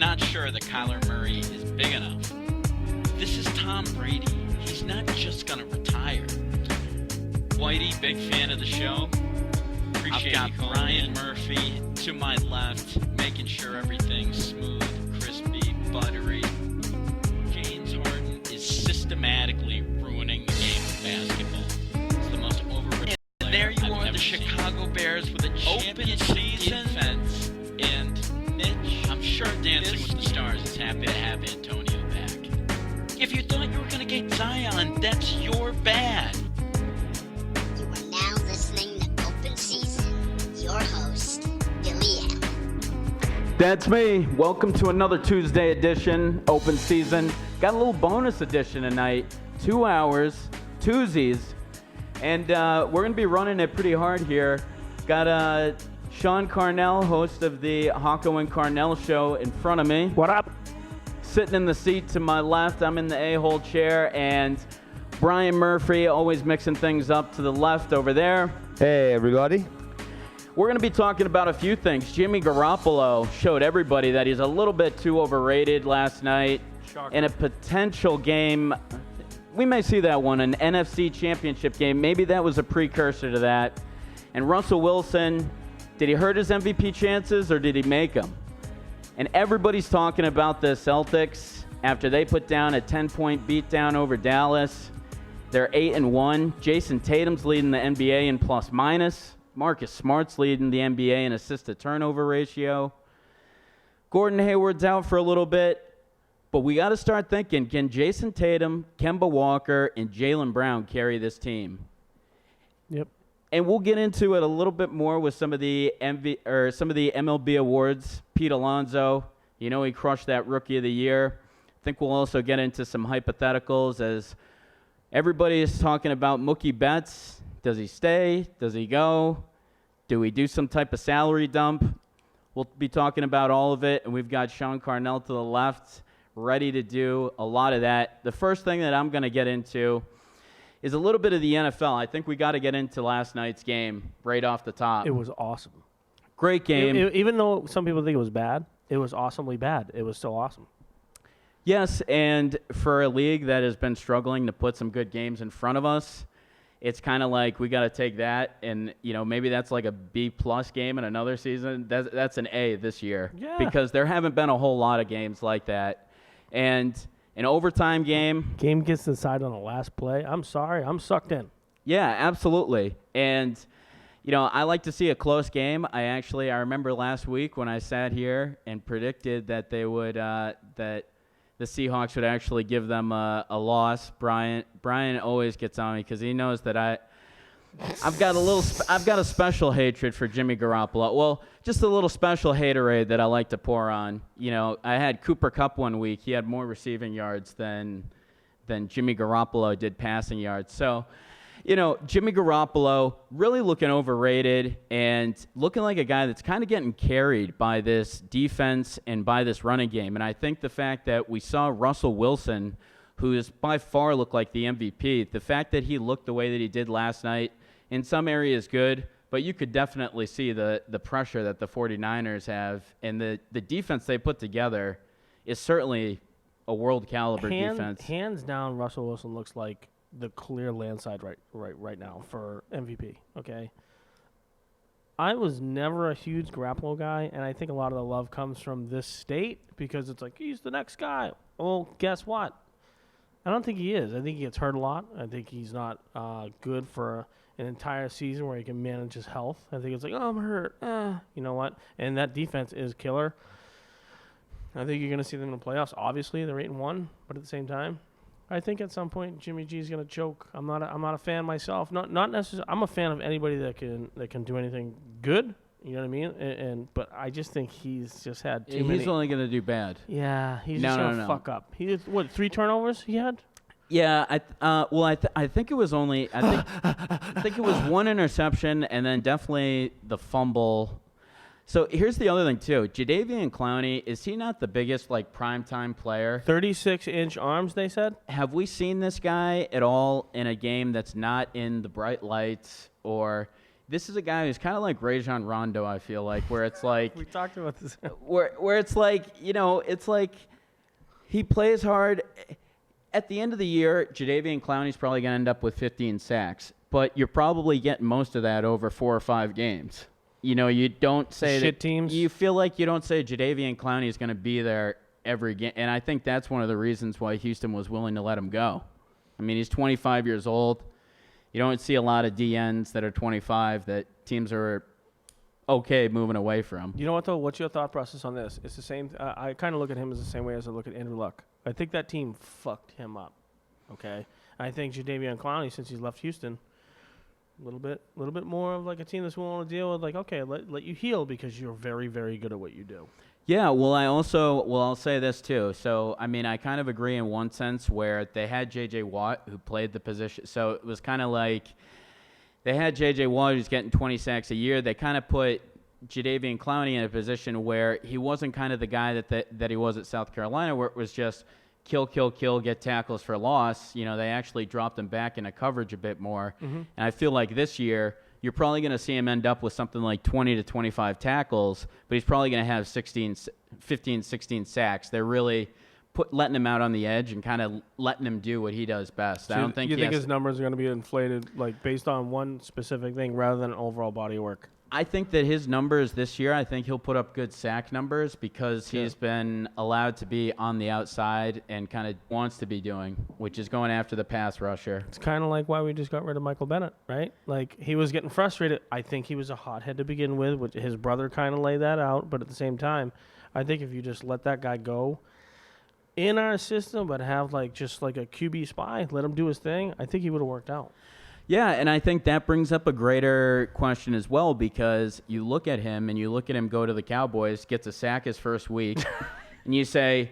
not sure that Kyler Murray is big enough. This is Tom Brady. He's not just going to retire. Whitey, big fan of the show. Appreciate I've got Brian Murphy to my left, making sure everything's smooth, crispy, buttery. James Harden is systematically ruining the game of basketball. It's the most overrated player there you are, the Chicago Bears with a championship defense. And Mitch, I'm sure Dancing with the Stars is happy to have Antonio back. If you thought you were going to get Zion, that's your bad. You are now listening to Open Season. Your host, Billy Allen. That's me. Welcome to another Tuesday edition, Open Season. Got a little bonus edition tonight. 2 hours, twosies. And we're going to be running it pretty hard here. Got Sean Carnell, host of the Hocko and Carnell show, in front of me. What up? Sitting in the seat to my left, I'm in the a-hole chair, and Brian Murphy, always mixing things up, to the left over there. Hey, everybody. We're going to be talking about a few things. Jimmy Garoppolo showed everybody that he's a little bit too overrated last night. Shocker. In a potential game. We may see that one, an NFC championship game. Maybe that was a precursor to that. And Russell Wilson, did he hurt his MVP chances or did he make them? And everybody's talking about the Celtics after they put down a 10-point beatdown over Dallas. They're 8-1. Jason Tatum's leading the NBA in plus-minus. Marcus Smart's leading the NBA in assist-to-turnover ratio. Gordon Hayward's out for a little bit. But we got to start thinking, can Jason Tatum, Kemba Walker, and Jaylen Brown carry this team? Yep. And we'll get into it a little bit more with some of the MLB awards. Pete Alonso, you know he crushed that Rookie of the Year. I think we'll also get into some hypotheticals as everybody is talking about Mookie Betts. Does he stay? Does he go? Do we do some type of salary dump? We'll be talking about all of it, and we've got Sean Carnell to the left, ready to do a lot of that. The first thing that I'm going to get into is a little bit of the NFL. I think we got to get into last night's game right off the top. It was awesome. Great game. Even though some people think it was bad, it was awesomely bad. It was still awesome. Yes, and for a league that has been struggling to put some good games in front of us, it's kind of like we got to take that and, maybe that's like a B-plus game in another season. That's an A this year. Yeah. Because there haven't been a whole lot of games like that. And an overtime game. Game gets decided on the last play. I'm sorry. I'm sucked in. Yeah, absolutely. And, I like to see a close game. I remember last week when I sat here and predicted that they would, that the Seahawks would actually give them a loss. Brian always gets on me because he knows that I've got a special hatred for Jimmy Garoppolo. Well, just a little special haterade that I like to pour on. I had Cooper Kupp one week. He had more receiving yards than Jimmy Garoppolo did passing yards. So, Jimmy Garoppolo really looking overrated and looking like a guy that's kind of getting carried by this defense and by this running game. And I think the fact that we saw Russell Wilson, who is by far looked like the MVP, the fact that he looked the way that he did last night, in some areas good, but you could definitely see the pressure that the 49ers have, and the defense they put together is certainly a world-caliber defense. Hands down, Russell Wilson looks like the clear landslide right now for MVP, okay? I was never a huge Garoppolo guy, and I think a lot of the love comes from this state because it's like, he's the next guy. Well, guess what? I don't think he is. I think he gets hurt a lot. I think he's not good for an entire season where he can manage his health. I think it's like, oh, I'm hurt. You know what? And that defense is killer. I think you're going to see them in the playoffs. Obviously, they're 8-1, but at the same time, I think at some point Jimmy G is going to choke. I'm not a fan myself. Not necessarily. I'm a fan of anybody that can do anything good. You know what I mean? But I just think he's just had too many. He's only going to do bad. Yeah, he's just going to fuck up. He did, 3 turnovers he had? Yeah, I think it was only I think it was 1 interception and then definitely the fumble. So here's the other thing too. Jadeveon Clowney, is he not the biggest primetime player? 36-inch arms, they said. Have we seen this guy at all in a game that's not in the bright lights or this is a guy who's kind of like Rajon Rondo, I feel like, where it's like We talked about this. where it's like, it's like he plays hard. At the end of the year, Jadeveon Clowney's probably going to end up with 15 sacks, but you're probably getting most of that over 4 or 5 games. You don't say Shit that teams. You feel like you don't say Jadeveon Clowney is going to be there every game, and I think that's one of the reasons why Houston was willing to let him go. I mean, he's 25 years old. You don't see a lot of DNs that are 25 that teams are okay moving away from. You know what, though? What's your thought process on this? It's the same. I kind of look at him as the same way as I look at Andrew Luck. I think that team fucked him up, okay? I think Jadeveon Clowney, since he's left Houston, a little bit more of like a team that's willing to deal with, like, okay, let you heal because you're very, very good at what you do. Yeah, well, I'll say this too. So, I mean, I kind of agree in one sense where they had J.J. Watt who played the position. So it was kind of like they had J.J. Watt who's getting 20 sacks a year. They kind of put Jadeveon Clowney in a position where he wasn't kind of the guy that he was at South Carolina, where it was just kill, get tackles for loss. They actually dropped him back into coverage a bit more. Mm-hmm. And I feel like this year you're probably going to see him end up with something like 20 to 25 tackles, but he's probably going to have 15, 16 sacks. They're really letting him out on the edge and kind of letting him do what he does best. So I don't think you think his numbers are going to be inflated, like based on one specific thing rather than overall body of work. I think that his numbers this year, I think he'll put up good sack numbers because he's been allowed to be on the outside and kind of wants to be doing, which is going after the pass rusher. It's kind of like why we just got rid of Michael Bennett, right? Like, he was getting frustrated. I think he was a hothead to begin with, which his brother kind of laid that out. But at the same time, I think if you just let that guy go in our system but have just like a QB spy, let him do his thing, I think he would have worked out. Yeah, and I think that brings up a greater question as well, because you look at him and you look at him go to the Cowboys, gets a sack his first week, and you say,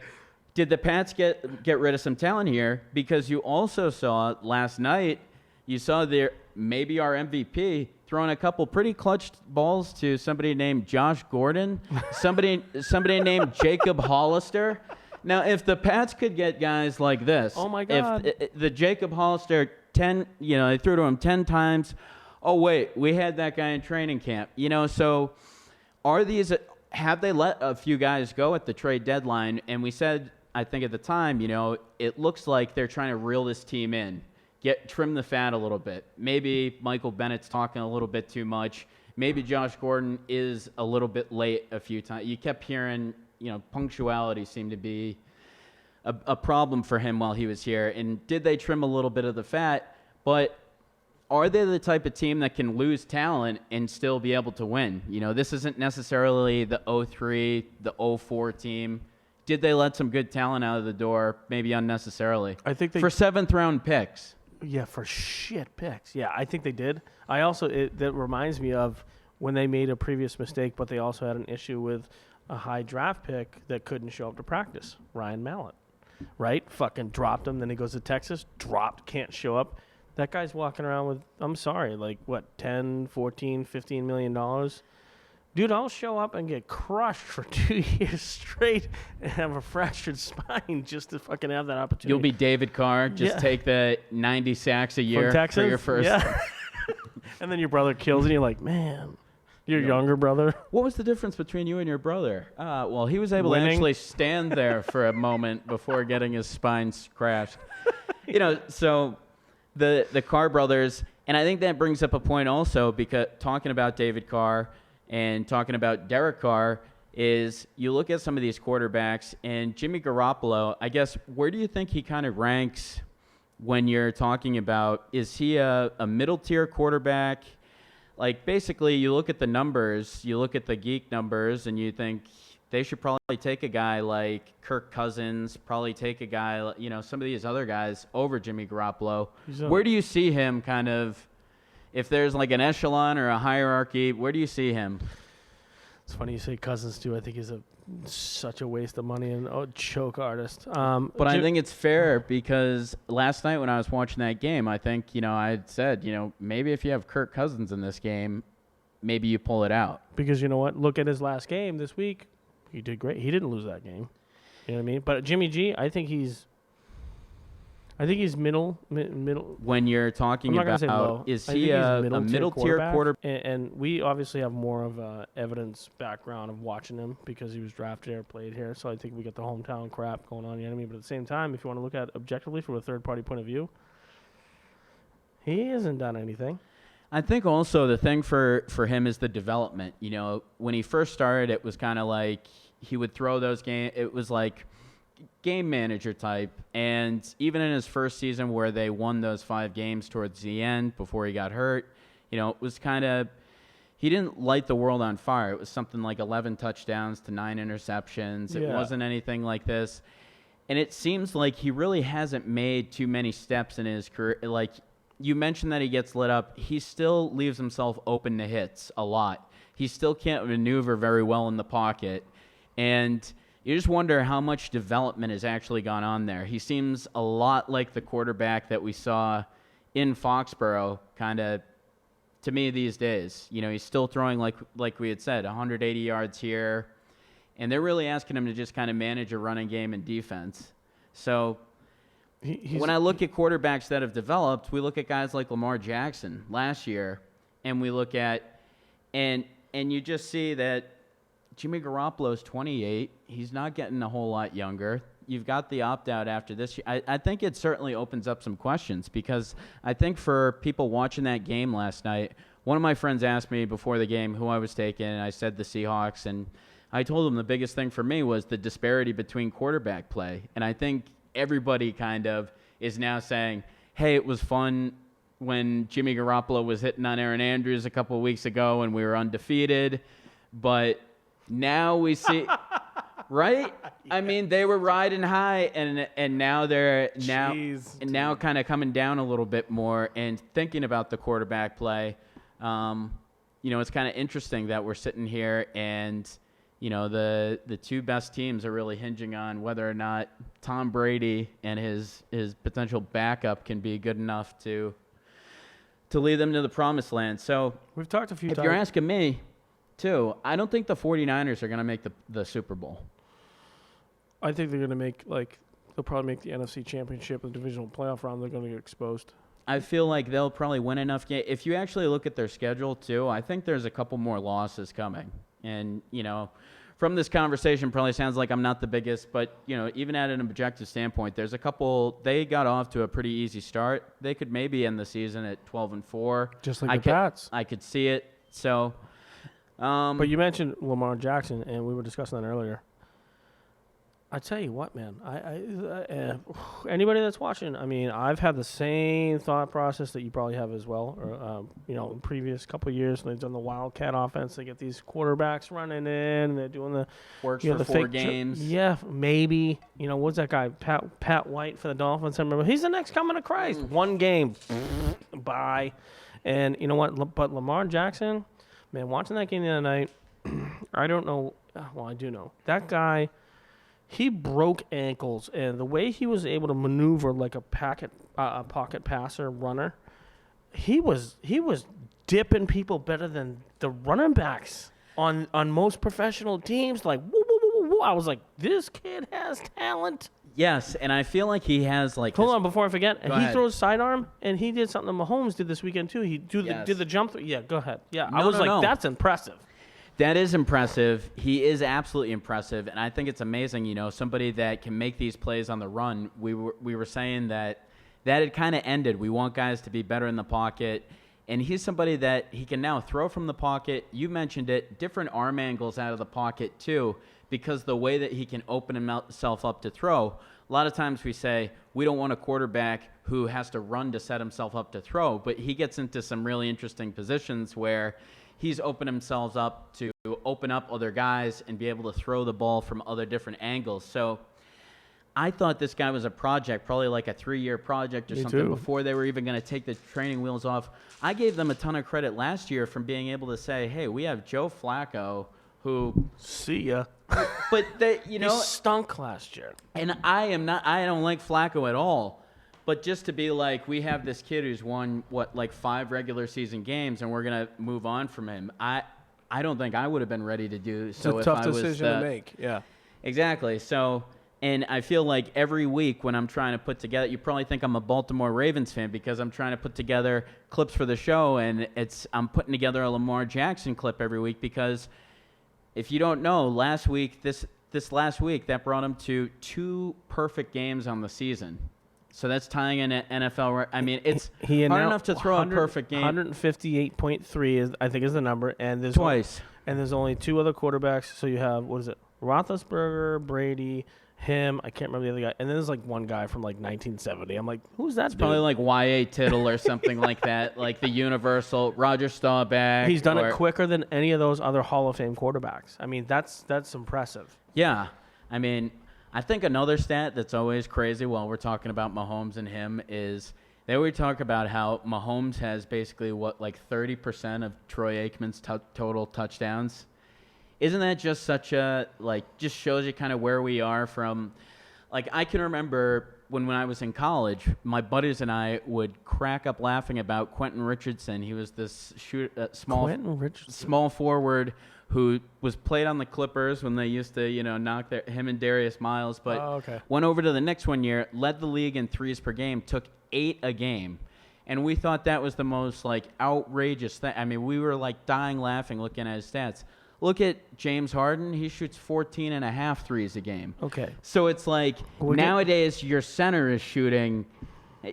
did the Pats get rid of some talent here? Because you also saw last night, you saw maybe our MVP throwing a couple pretty clutch balls to somebody named Josh Gordon, somebody named Jacob Hollister. Now, if the Pats could get guys like this, oh my God, if the Jacob Hollister 10, they threw to him 10 times. Oh wait, we had that guy in training camp. So have they let a few guys go at the trade deadline? And we said, I think at the time, it looks like they're trying to reel this team in, trim the fat a little bit. Maybe Michael Bennett's talking a little bit too much. Maybe Josh Gordon is a little bit late a few times. You kept hearing, punctuality seemed to be a problem for him while he was here. And did they trim a little bit of the fat? But are they the type of team that can lose talent and still be able to win? This isn't necessarily the 03, the 04 team. Did they let some good talent out of the door, maybe unnecessarily? I think they... For 7th-round picks. Yeah, for shit picks. Yeah, I think they did. That reminds me of when they made a previous mistake, but they also had an issue with a high draft pick that couldn't show up to practice, Ryan Mallett. Right? Fucking dropped him. Then he goes to Texas. Dropped. Can't show up. That guy's walking around with, I'm sorry, 10, 14, $15 million? Dude, I'll show up and get crushed for 2 years straight and have a fractured spine just to fucking have that opportunity. You'll be David Carr. Just take the 90 sacks a year for your first. Yeah. And then your brother kills and you're like, man. Your younger brother? What was the difference between you and your brother? Well, he was able to actually stand there for a moment before getting his spine crashed. So the Carr brothers, and I think that brings up a point also, because talking about David Carr and talking about Derek Carr is you look at some of these quarterbacks, and Jimmy Garoppolo, I guess, where do you think he kind of ranks when you're talking about, is he a middle-tier quarterback? Basically, you look at the numbers, you look at the geek numbers, and you think they should probably take a guy like Kirk Cousins, probably take a guy, some of these other guys over Jimmy Garoppolo. Where do you see him kind of, if there's an echelon or a hierarchy, where do you see him? It's funny you say Cousins, too. I think he's such a waste of money and choke artist. But I think it's fair because last night when I was watching that game, I think, I had said, maybe if you have Kirk Cousins in this game, maybe you pull it out. Because you know what? Look at his last game this week. He did great. He didn't lose that game. You know what I mean? But Jimmy G, I think I think he's middle. when you're I'm talking not gonna say about, low. is I he think he's a middle tier quarterback. quarterback? And we obviously have more of a evidence background of watching him because he was drafted here, played here. So I think we got the hometown crap going on the enemy. But at the same time, if you want to look at it objectively from a third party point of view, he hasn't done anything. I think also the thing for him is the development. You know, when he first started, it was kind of like he would throw those game. It was like game manager type. And even in his first season where they won those 5 games towards the end before he got hurt, you know, it was kind of, he didn't light the world on fire. It was something like 11 touchdowns to 9 interceptions. It Yeah. wasn't anything like this. And it seems like he really hasn't made too many steps in his career. Like, you mentioned that he gets lit up. He still leaves himself open to hits a lot. He still can't maneuver very well in the pocket. And you just wonder how much development has actually gone on there. He seems a lot like the quarterback that we saw in Foxborough, kind of, to me these days. You know, he's still throwing, like we had said, 180 yards here. And they're really asking him to just kind of manage a running game and defense. So when I look at quarterbacks that have developed, we look at guys like Lamar Jackson last year, and we look at, and you just see that Jimmy Garoppolo's 28. He's not getting a whole lot younger. You've got the opt-out after this year. I think it certainly opens up some questions because I think for people watching that game last night, one of my friends asked me before the game who I was taking, and I said the Seahawks, and I told him the biggest thing for me was the disparity between quarterback play. And I think everybody kind of is now saying, hey, it was fun when Jimmy Garoppolo was hitting on Aaron Andrews a couple of weeks ago and we were undefeated. But now we see, right? Yeah. I mean, they were riding high and now they're now kind of coming down a little bit more and thinking about the quarterback play. You know, it's kind of interesting that we're sitting here and you know, the 2 best teams are really hinging on whether or not Tom Brady and his potential backup can be good enough to lead them to the promised land. So we've talked a few times. If you're asking me, too, I don't think the 49ers are going to make the Super Bowl. I think they're going to make, they'll probably make the NFC Championship and the divisional playoff round. They're going to get exposed. I feel like they'll probably win enough games. If you actually look at their schedule, too, I think there's a couple more losses coming. And, you know, from this conversation, probably sounds like I'm not the biggest, but, you know, even at an objective standpoint, there's a couple, they got off to a pretty easy start. They could maybe end the season at 12-4. Just like the Pats. I could see it. So, but you mentioned Lamar Jackson, and we were discussing that earlier. I tell you what, man. Anybody that's watching, I mean, I've had the same thought process that you probably have as well. Or, you know, in previous couple of years when they've done the Wildcat offense, they get these quarterbacks running in, and they're doing the works for the 4 games. Yeah, maybe. You know, what's that guy? Pat White for the Dolphins. I remember he's the next coming of Christ. 1 game, bye. And you know what? But Lamar Jackson, man, watching that game the other night, I don't know. Well, I do know that guy. He broke ankles, and the way he was able to maneuver like a pocket passer runner, he was dipping people better than the running backs on most professional teams. Like, woo, woo, woo, woo. I was like, this kid has talent. Yes, and I feel like he has like. Hold on, before I forget, Go ahead. throws sidearm, and he did something that Mahomes did this weekend too. He did the jump. Yeah, go ahead. Yeah, I was like, that's impressive. That is impressive. He is absolutely impressive, and I think it's amazing. You know, somebody that can make these plays on the run. We were saying that had kind of ended. We want guys to be better in the pocket, and he's somebody that he can now throw from the pocket. You mentioned it, different arm angles out of the pocket too, because the way that he can open himself up to throw. A lot of times we say we don't want a quarterback who has to run to set himself up to throw, but he gets into some really interesting positions where he's opened himself up to open up other guys and be able to throw the ball from other different angles. So I thought this guy was a project, probably like a 3-year project or something before they were even going to take the training wheels off. I gave them a ton of credit last year from being able to say, hey, we have Joe Flacco who see ya. But they, you know, he stunk last year. And I don't like Flacco at all. But just to be like, we have this kid who's won, 5 regular season games, and we're going to move on from him. I don't think I would have been ready to do so it's a if tough I was decision to make. Yeah. Exactly. So And I feel like every week when I'm trying to put together, you probably think I'm a Baltimore Ravens fan because I'm trying to put together clips for the show, and I'm putting together a Lamar Jackson clip every week because if you don't know, this last week that brought him to 2 perfect games on the season. So that's tying in an NFL. I mean, it's hard enough to throw a perfect game. 158.3 I think is the number, and there's Twice. And there's only 2 other quarterbacks. So you have, what is it? Roethlisberger, Brady, him. I can't remember the other guy. And then there's like one guy from like 1970. I'm like, who's that? Dude? Probably like Y.A. Tittle or something like that, like the universal Roger Staubach. He's done it quicker than any of those other Hall of Fame quarterbacks. I mean, that's impressive. Yeah. I mean, I think another stat that's always crazy while we're talking about Mahomes and him is they always talk about how Mahomes has basically like 30% of Troy Aikman's total touchdowns. Isn't that just such a, just shows you kind of where we are from, I can remember when I was in college, my buddies and I would crack up laughing about Quentin Richardson. He was this small forward who was played on the Clippers when they used to, knock him and Darius Miles, but went over to the Knicks one year, led the league in threes per game, took 8 a game. And we thought that was the most, outrageous thing. I mean, we were, dying laughing looking at his stats. Look at James Harden. He shoots 14.5 threes a game. Okay. So it's nowadays your center is shooting.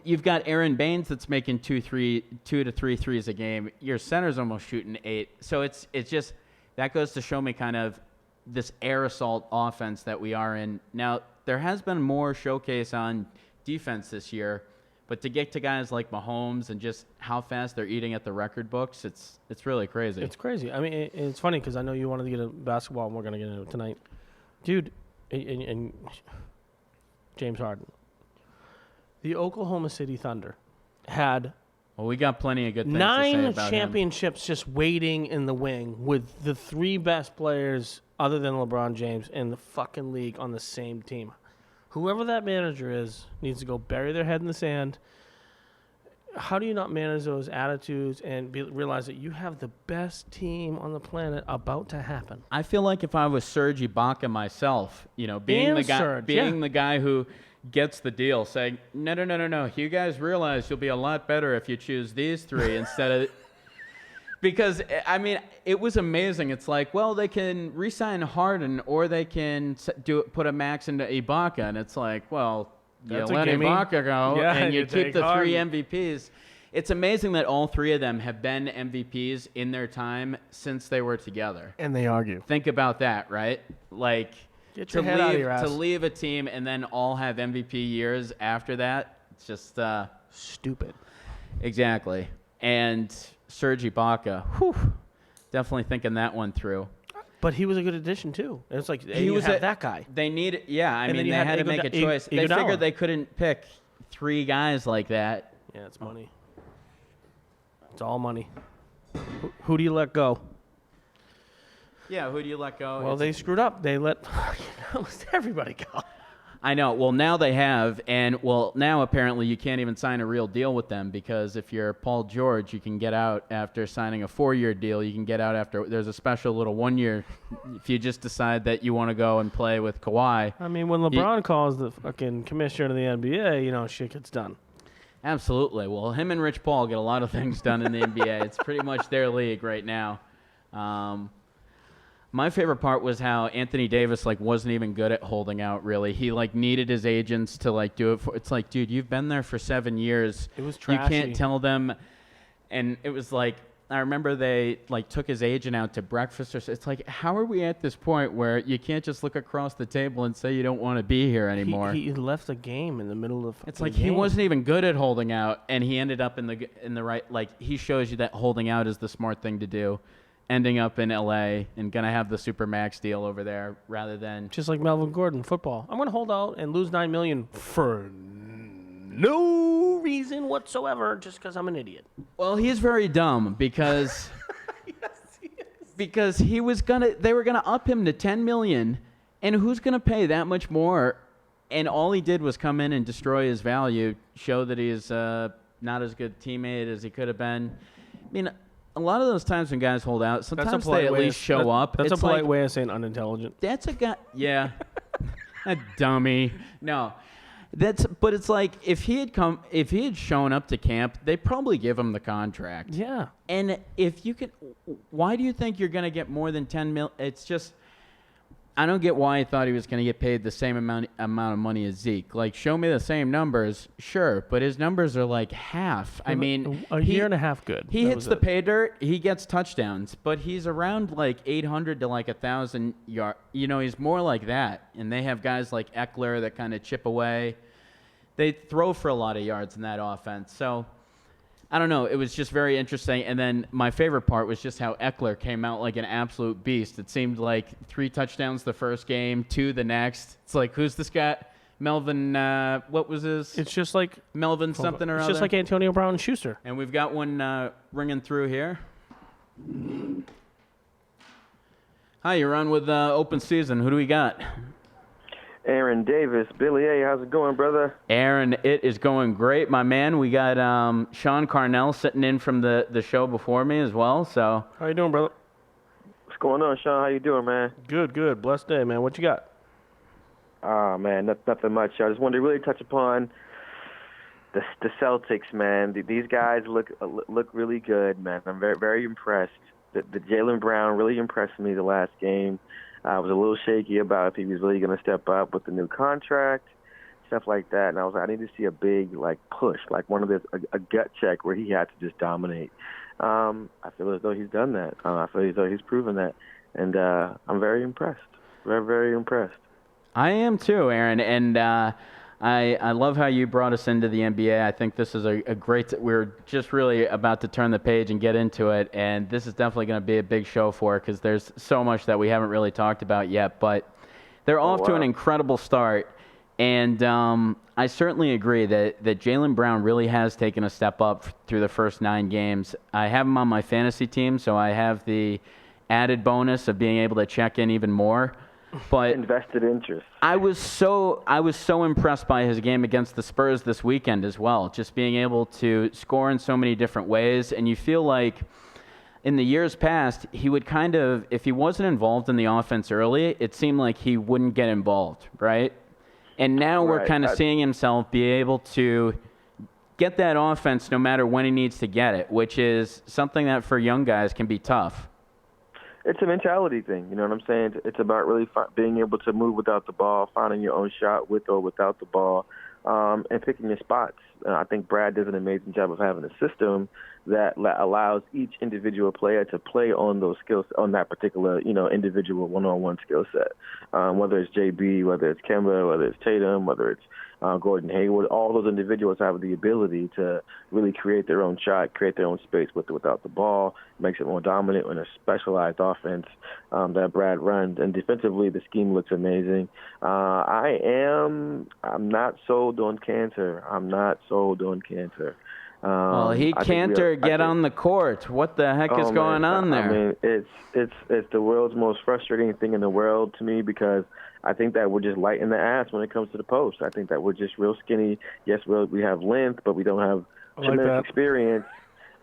You've got Aaron Baines that's making 2 to 3 threes a game. Your center's almost shooting 8. So it's just that goes to show me kind of this air assault offense that we are in. Now, there has been more showcase on defense this year. But to get to guys like Mahomes and just how fast they're eating at the record books, it's really crazy. It's crazy. I mean, it's funny because I know you wanted to get into basketball, and we're going to get into it tonight. Dude, and James Harden. The Oklahoma City Thunder had Well, we got plenty of good things to say about 9 championships just waiting in the wing with the 3 best players other than LeBron James in the fucking league on the same team. Whoever that manager is needs to go bury their head in the sand. How do you not manage those attitudes and realize that you have the best team on the planet about to happen? I feel like if I was Serge Ibaka myself, being the guy who gets the deal, saying, no, you guys realize you'll be a lot better if you choose these 3 instead of... Because, I mean, it was amazing. It's they can re-sign Harden or they can put a max into Ibaka. And it's you let Ibaka go and you keep the Harden. 3 MVPs. It's amazing that all 3 of them have been MVPs in their time since they were together. And they argue. Think about that, right? Get your head out of your ass. To leave a team and then all have MVP years after that, it's just... stupid. Exactly. And... Serge Ibaka, definitely thinking that one through. But he was a good addition too. It's that guy. They need, they had to make a choice. They figured they couldn't pick 3 guys like that. Yeah, it's money. It's all money. Who do you let go? Yeah, who do you let go? Well, they screwed up. They let almost everybody go. I know. Well, now they have, and now apparently you can't even sign a real deal with them because if you're Paul George, you can get out after signing a 4-year deal. You can get out after there's a special little 1-year if you just decide that you want to go and play with Kawhi. I mean, when LeBron calls the fucking commissioner of the NBA, shit gets done. Absolutely. Well, him and Rich Paul get a lot of things done in the NBA. It's pretty much their league right now. My favorite part was how Anthony Davis wasn't even good at holding out. Really, he needed his agents to do it for. It's dude, you've been there for 7 years. It was trashy. You can't tell them, and it was I remember they took his agent out to breakfast or so. It's how are we at this point where you can't just look across the table and say you don't want to be here anymore? He left the game in the middle of. It's he wasn't even good at holding out, and he ended up in the right. He shows you that holding out is the smart thing to do. Ending up in L.A. and going to have the Supermax deal over there rather than... Just like Melvin Gordon, football. I'm going to hold out and lose $9 million for no reason whatsoever just because I'm an idiot. Well, he's very dumb because... Yes, he is. Because they were going to up him to $10 million, and who's going to pay that much more? And all he did was come in and destroy his value, show that he's not as good a teammate as he could have been. I mean... A lot of those times when guys hold out, sometimes they at least show up. That's a polite way of saying unintelligent. That's a guy. Yeah. A dummy. No. But it's like if he had shown up to camp, they probably give him the contract. Yeah. And if you could, why do you think you're going to get more than 10 mil? It's just, I don't get why he thought he was going to get paid the same amount of money as Zeke. Like, show me the same numbers, sure, but his numbers are like half. I mean, a year and a half good. He That hits was the it. pay dirt, he gets touchdowns, but he's around like 800 to like 1,000 yard. You know, he's more like that. And they have guys like Eckler that kind of chip away. They throw for a lot of yards in that offense. So, I don't know. It was just very interesting. And then my favorite part was just how Eckler came out like an absolute beast. It seemed like 3 touchdowns the first game, 2 the next. It's like, who's this guy? Melvin, what was his? It's just like Melvin something or it's other. just like Antonio Brown and Schuster. And we've got one ringing through here. Hi, you're on with Open Season. Who do we got? Aaron Davis, Billy A, how's it going, brother? Aaron, it is going great, my man. We got Sean Carnell sitting in from the show before me as well. So How you doing, brother? What's going on, Sean? How you doing, man? Good. Blessed day, man. What you got? Man, nothing much. I just wanted to really touch upon the Celtics, man. These guys look really good, man. I'm very, very impressed. The Jaylen Brown really impressed me the last game. I was a little shaky about if he was really going to step up with the new contract, stuff like that. And I was like, I need to see a big, like, push, like one of the a gut check where he had to just dominate. I feel as though he's done that. I feel as though he's proven that. And I'm very impressed. Very, very impressed. I am too, Aaron. And I love how you brought us into the NBA. I think this is a great – we're just really about to turn the page and get into it, and this is definitely going to be a big show for it because there's so much that we haven't really talked about yet. But they're off to an incredible start, and I certainly agree that Jaylen Brown really has taken a step up through the first 9 games. I have him on my fantasy team, so I have the added bonus of being able to check in even more. But invested interest. I was so impressed by his game against the Spurs this weekend as well, just being able to score in so many different ways. And you feel like in the years past, he would kind of, if he wasn't involved in the offense early, it seemed like he wouldn't get involved, right? And now we're kind of seeing himself be able to get that offense no matter when he needs to get it, which is something that for young guys can be tough. It's a mentality thing, you know what I'm saying? It's about really being able to move without the ball, finding your own shot with or without the ball, and picking your spots. I think Brad does an amazing job of having a system that allows each individual player to play on those skills, on that particular, individual one-on-one skill set. Whether it's JB, whether it's Kemba, whether it's Tatum, whether it's Gordon Hayward, all those individuals have the ability to really create their own shot, create their own space with or without the ball, makes it more dominant in a specialized offense that Brad runs. And defensively, the scheme looks amazing. I'm not sold on Cantor. Well, Cantor get on the court. What the heck is going on there? I mean, it's the world's most frustrating thing in the world to me because I think that we're just light in the ass when it comes to the post. I think that we're just real skinny. Yes, we have length, but we don't have tremendous experience.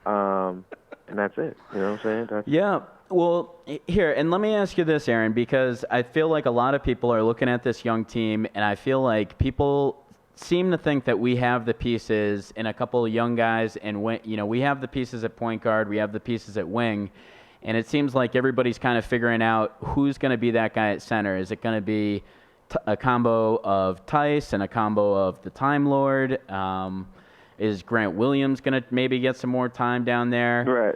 And that's it. You know what I'm saying? Yeah. Well, here, and let me ask you this, Aaron, because I feel like a lot of people are looking at this young team, and I feel like people seem to think that we have the pieces in a couple of young guys, and we have the pieces at point guard, we have the pieces at wing, and it seems like everybody's kind of figuring out who's going to be that guy at center. Is it going to be a combo of Tice and a combo of the Time Lord? Is Grant Williams going to maybe get some more time down there? Right.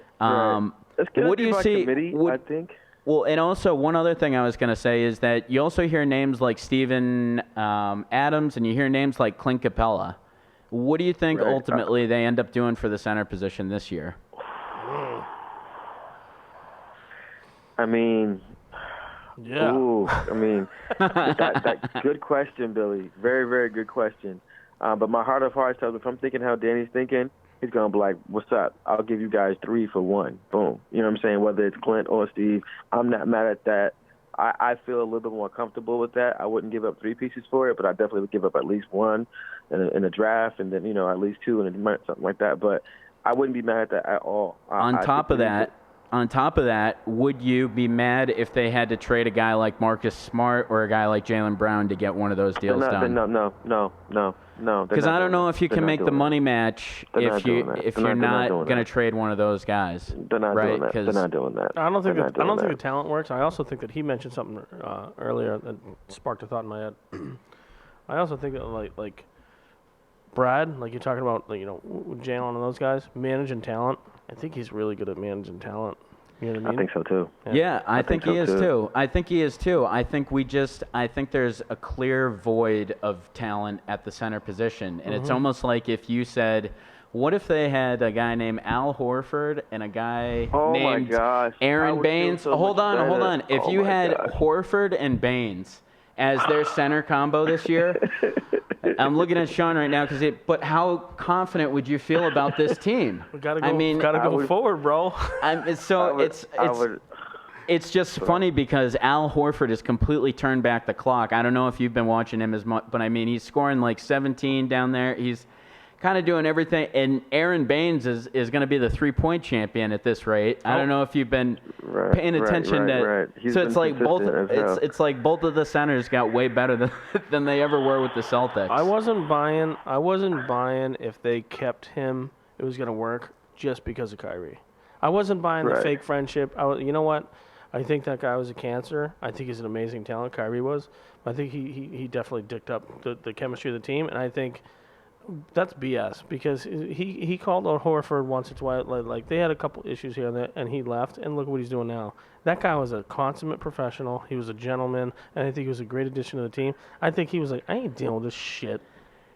It's going to be by committee, I think. Well, and also one other thing I was going to say is that you also hear names like Steven Adams and you hear names like Clint Capella. What do you think ultimately they end up doing for the center position this year? I mean, that good question, Billy. Very, very good question. But my heart of hearts tells me if I'm thinking how Danny's thinking, he's going to be like, what's up? I'll give you guys 3 for 1. Boom. You know what I'm saying? Whether it's Clint or Steve, I'm not mad at that. I feel a little bit more comfortable with that. I wouldn't give up 3 pieces for it, but I definitely would give up at least 1 in a draft and then, at least 2 in a month, something like that. But I wouldn't be mad at that at all. On top of that, on top of that, would you be mad if they had to trade a guy like Marcus Smart or a guy like Jaylen Brown to get one of those deals done? No. Because I don't know if you can make the money match if you're not going to trade one of those guys. They're not right? doing that. They're not doing that. I don't think that. the talent works. I also think that he mentioned something earlier that sparked a thought in my head. I also think that like Brad, like you're talking about, like, with Jalen and those guys, managing talent. I think he's really good at managing talent. You know what I mean? I think so too. Yeah, I think he is too. I think he is too. I think there's a clear void of talent at the center position. And it's almost like if you said, what if they had a guy named Al Horford and a guy named Aaron Baines? Hold on. If you had Horford and Baines as their center combo this year, I'm looking at Sean right now but how confident would you feel about this team? We gotta go forward, bro. It's just funny because Al Horford has completely turned back the clock. I don't know if you've been watching him as much, but I mean, he's scoring like 17 down there. He's kind of doing everything. And Aaron Baines is going to be the three-point champion at this rate. I don't know if you've been paying attention to. So it's like both. It's like both of the centers got way better than they ever were with the Celtics. I wasn't buying if they kept him, it was going to work just because of Kyrie. I wasn't buying the fake friendship. You know what? I think that guy was a cancer. I think he's an amazing talent. Kyrie was. I think he definitely dicked up the chemistry of the team, and I think that's BS because he called out Horford once or twice. Like they had a couple issues here and there, and he left. And look what he's doing now. That guy was a consummate professional. He was a gentleman, and I think he was a great addition to the team. I think he was like, I ain't dealing with this shit.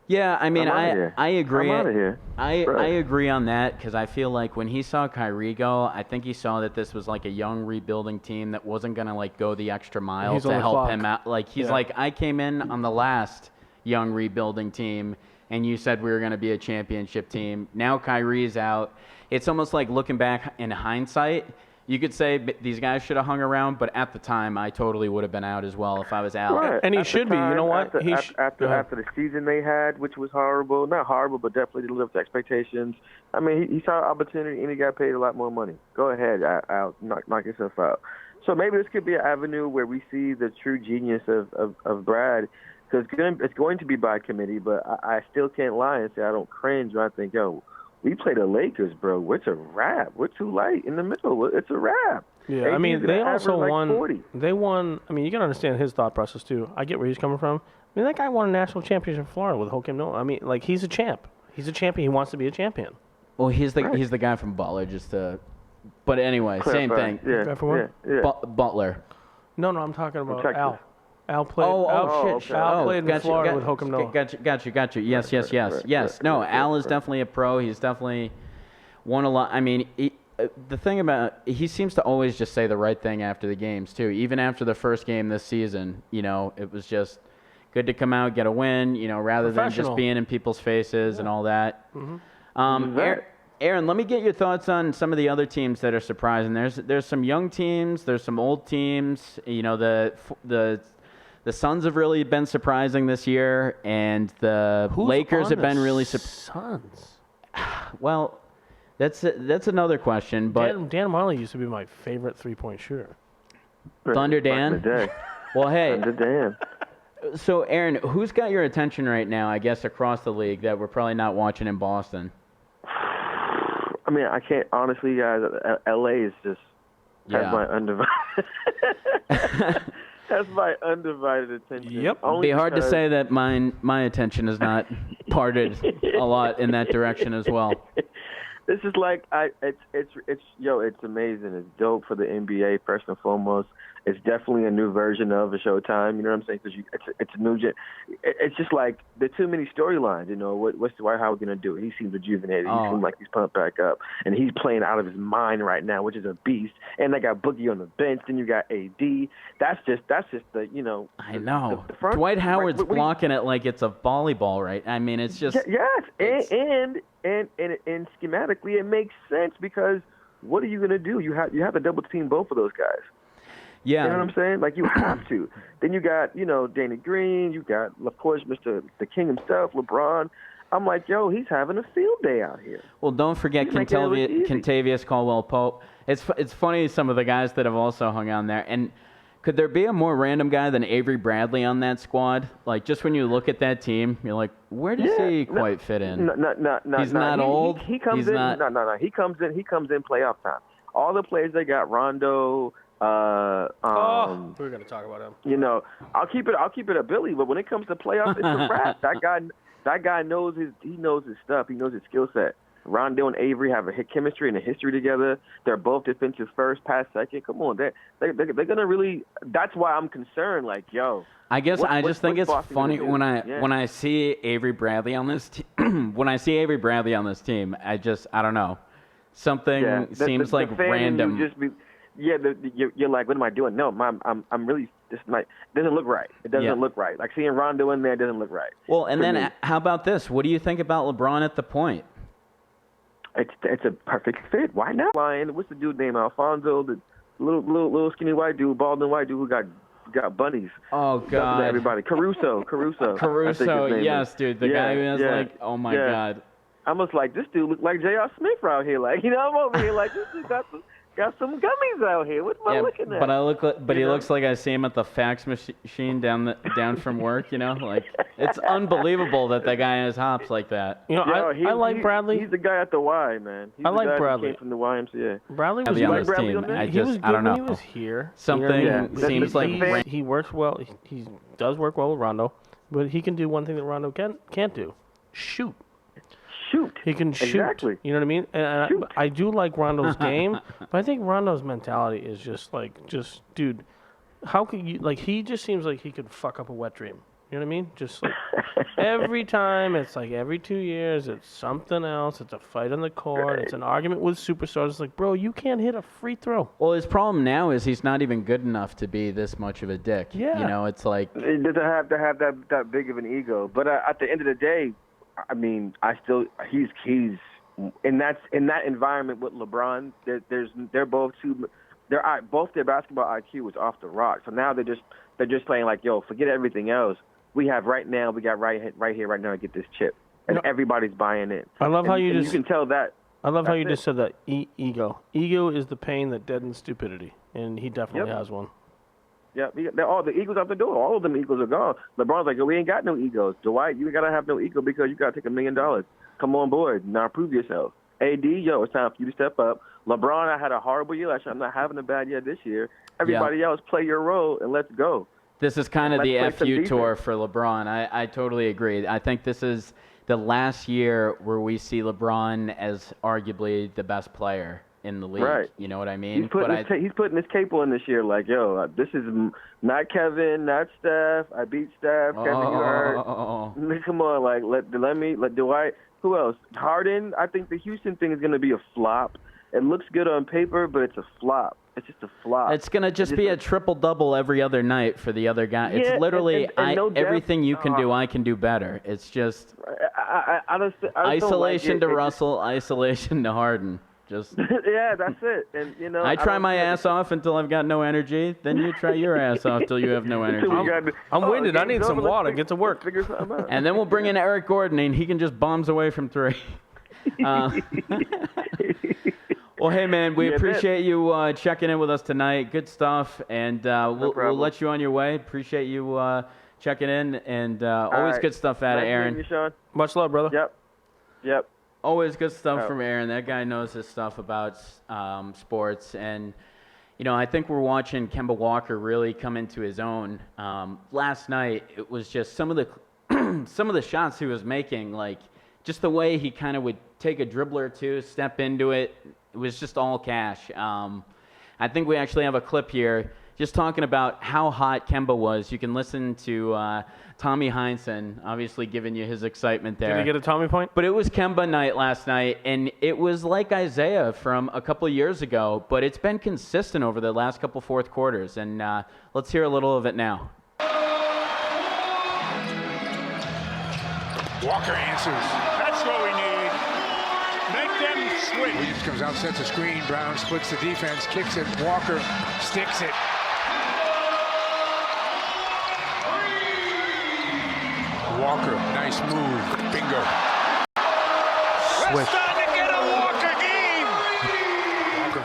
Yeah, I mean, I agree. I'm out of here. I agree on that because I feel like when he saw Kyrie go, I think he saw that this was like a young rebuilding team that wasn't gonna like go the extra mile to help him out. Like he's like, I came in on the last young rebuilding team, and you said we were going to be a championship team. Now Kyrie's out. It's almost like looking back in hindsight, you could say these guys should have hung around, but at the time, I totally would have been out as well if I was out. Right. And he should be. You know what? After the season they had, which was horrible, not horrible, but definitely didn't live up to expectations. I mean, he saw an opportunity and he got paid a lot more money. Go ahead, Al, knock yourself out. So maybe this could be an avenue where we see the true genius of Brad. Because it's going to be by committee, but I still can't lie and say I don't cringe when I think, yo, we play the Lakers, bro. It's a wrap. We're too light in the middle. It's a wrap. Yeah, AD's I mean, they also won. 40. They won. I mean, you got to understand his thought process, too. I get where he's coming from. I mean, that guy won a national championship in Florida with Joakim Noah. I mean, like, he's a champ. He's a champion. He wants to be a champion. Well, he's the guy from Butler, just to. But anyway, same thing. Yeah. Butler. No, I'm talking about Texas. Al. Al played. Al played in Florida with Joakim Noah. Got you. Yes. No, Al is definitely a pro. He's definitely won a lot. I mean, the thing about he seems to always just say the right thing after the games too. Even after the first game this season, it was just good to come out, get a win. Rather than just being in people's faces and all that. Aaron, let me get your thoughts on some of the other teams that are surprising. There's some young teams. There's some old teams. The Suns have really been surprising this year, and the Lakers have been really Suns. Well, that's another question. But Dan Marley used to be my favorite three-point shooter. Thunder Dan. Well, hey. Thunder Dan. So, Aaron, who's got your attention right now? I guess across the league that we're probably not watching in Boston. I mean, I can't honestly, guys. LA is just has my undivided. That's my undivided attention. Yep. It'd be hard to say that my attention is not parted a lot in that direction as well. This is like it's amazing. It's dope for the NBA first and foremost. It's definitely a new version of a Showtime. You know what I'm saying? Because it's a new it's just like there are too many storylines. What's Dwight Howard gonna do? He seems rejuvenated. He seems like he's pumped back up, and he's playing out of his mind right now, which is a beast. And they got Boogie on the bench. Then you got AD. That's just the I know. The front, Dwight Howard's blocking it like it's a volleyball, right? I mean, it's just yes, and schematically it makes sense because what are you gonna do? You have to double team both of those guys. Yeah. You know what I'm saying? Like, you have to. Then you got, Danny Green. You got, of course, the King himself, LeBron. I'm like, yo, he's having a field day out here. Well, don't forget He's making it look easy. Kentavious Caldwell-Pope. It's funny, some of the guys that have also hung on there. And could there be a more random guy than Avery Bradley on that squad? Like, just when you look at that team, you're like, where does he quite fit in? No. He's not old. He comes He's in. not... No. He comes in playoff time. All the players they got, Rondo. We're gonna talk about him. You know, I'll keep it a Billy. But when it comes to playoffs, it's a wrap. That guy knows his stuff. He knows his skill set. Rondo and Avery have a chemistry and a history together. They're both defensive first, pass second. Come on, they're gonna really. That's why I'm concerned. Like, yo. I guess I just think it's funny when I see Avery Bradley on this when I see Avery Bradley on this team, I don't know. Something seems like random. You're like, what am I doing? No, I'm really just like, doesn't look right. It doesn't look right. Like seeing Rondo in there doesn't look right. Well, and then how about this? What do you think about LeBron at the point? It's a perfect fit. Why not? Lion, what's the dude named Alfonso? The little skinny white dude, balding white dude who got bunnies. Oh God! Everybody, Caruso. Yes, dude, the guy who has like, oh my God. I was like, this dude look like J.R. Smith out here. Like, you know, I'm over here like, this dude got some gummies out here. What am I looking at? But he looks like I see him at the fax machine down from work. You know, like it's unbelievable that guy has hops like that. You know, I like Bradley. He's the guy at the Y, man. I like Bradley. He came from the YMCA. Bradley was on good. this team. He was good I don't know. when he was here. Something seems like he works well. He does work well with Rondo, but he can do one thing that Rondo can't do: shoot. He can shoot. Exactly. You know what I mean? And I do like Rondo's game, but I think Rondo's mentality is just dude, how could you, like, he just seems like he could fuck up a wet dream. You know what I mean? Just like every time, it's like every 2 years, it's something else. It's a fight on the court. It's an argument with superstars. It's like, bro, you can't hit a free throw. Well, his problem now is he's not even good enough to be this much of a dick. Yeah. You know, it's like. He doesn't have to have that big of an ego. But at the end of the day, I mean, he's in that environment with LeBron. They're both their basketball IQ is off the rock. So now they're just playing like, yo, forget everything else. We got right now to get this chip, and everybody's buying in. I love how you can tell that. I love how you just said that. Ego. Ego is the pain that deadens stupidity, and he definitely has one. Yeah, all the egos out the door. All of them egos are gone. LeBron's like, we ain't got no egos. Dwight, you got to have no ego because you got to take $1 million. Come on board. Now prove yourself. AD, yo, it's time for you to step up. LeBron, I had a horrible year last year. I'm not having a bad year this year. Everybody else, play your role and let's go. This is kind of the FU tour for LeBron. I totally agree. I think this is the last year where we see LeBron as arguably the best player in the league. Right. You know what I mean? He's putting his cape on this year like, yo, this is not Kevin, not Steph. I beat Steph. Kevin, you hurt. Come on, like, let Dwight. Who else? Harden. I think the Houston thing is going to be a flop. It looks good on paper, but it's a flop. It's just a flop. It's going to just be a triple-double every other night for the other guy. Yeah, it's literally and no everything you can do, I can do better. It's just I isolation to Russell, isolation to Harden. Just yeah, that's it. And you know, I try my ass off until I've got no energy. Then you try your ass off until you have no energy. I'm winded. I need some water. Get to work. Figure something out. And then we'll bring in Eric Gordon, and he can just bombs away from three. Well, hey, man, we appreciate you checking in with us tonight. Good stuff, and we'll let you on your way. Appreciate you checking in, and always good stuff out of Aaron. Nice meeting you, Sean. Much love, brother. Yep. Always good stuff from Aaron. That guy knows his stuff about sports. And, you know, I think we're watching Kemba Walker really come into his own. Last night, it was just some of the shots he was making, like just the way he kind of would take a dribbler or two, step into it. It was just all cash. I think we actually have a clip here just talking about how hot Kemba was. You can listen to Tommy Heinsohn, obviously giving you his excitement there. Did he get a Tommy point? But it was Kemba night last night, and it was like Isaiah from a couple of years ago, but it's been consistent over the last couple fourth quarters. And let's hear a little of it now. Walker answers. That's what we need. Make them switch. Williams comes out, sets a screen. Brown splits the defense, kicks it. Walker sticks it. Walker, nice move. Bingo. switch. starting to get a Walker game. Walker.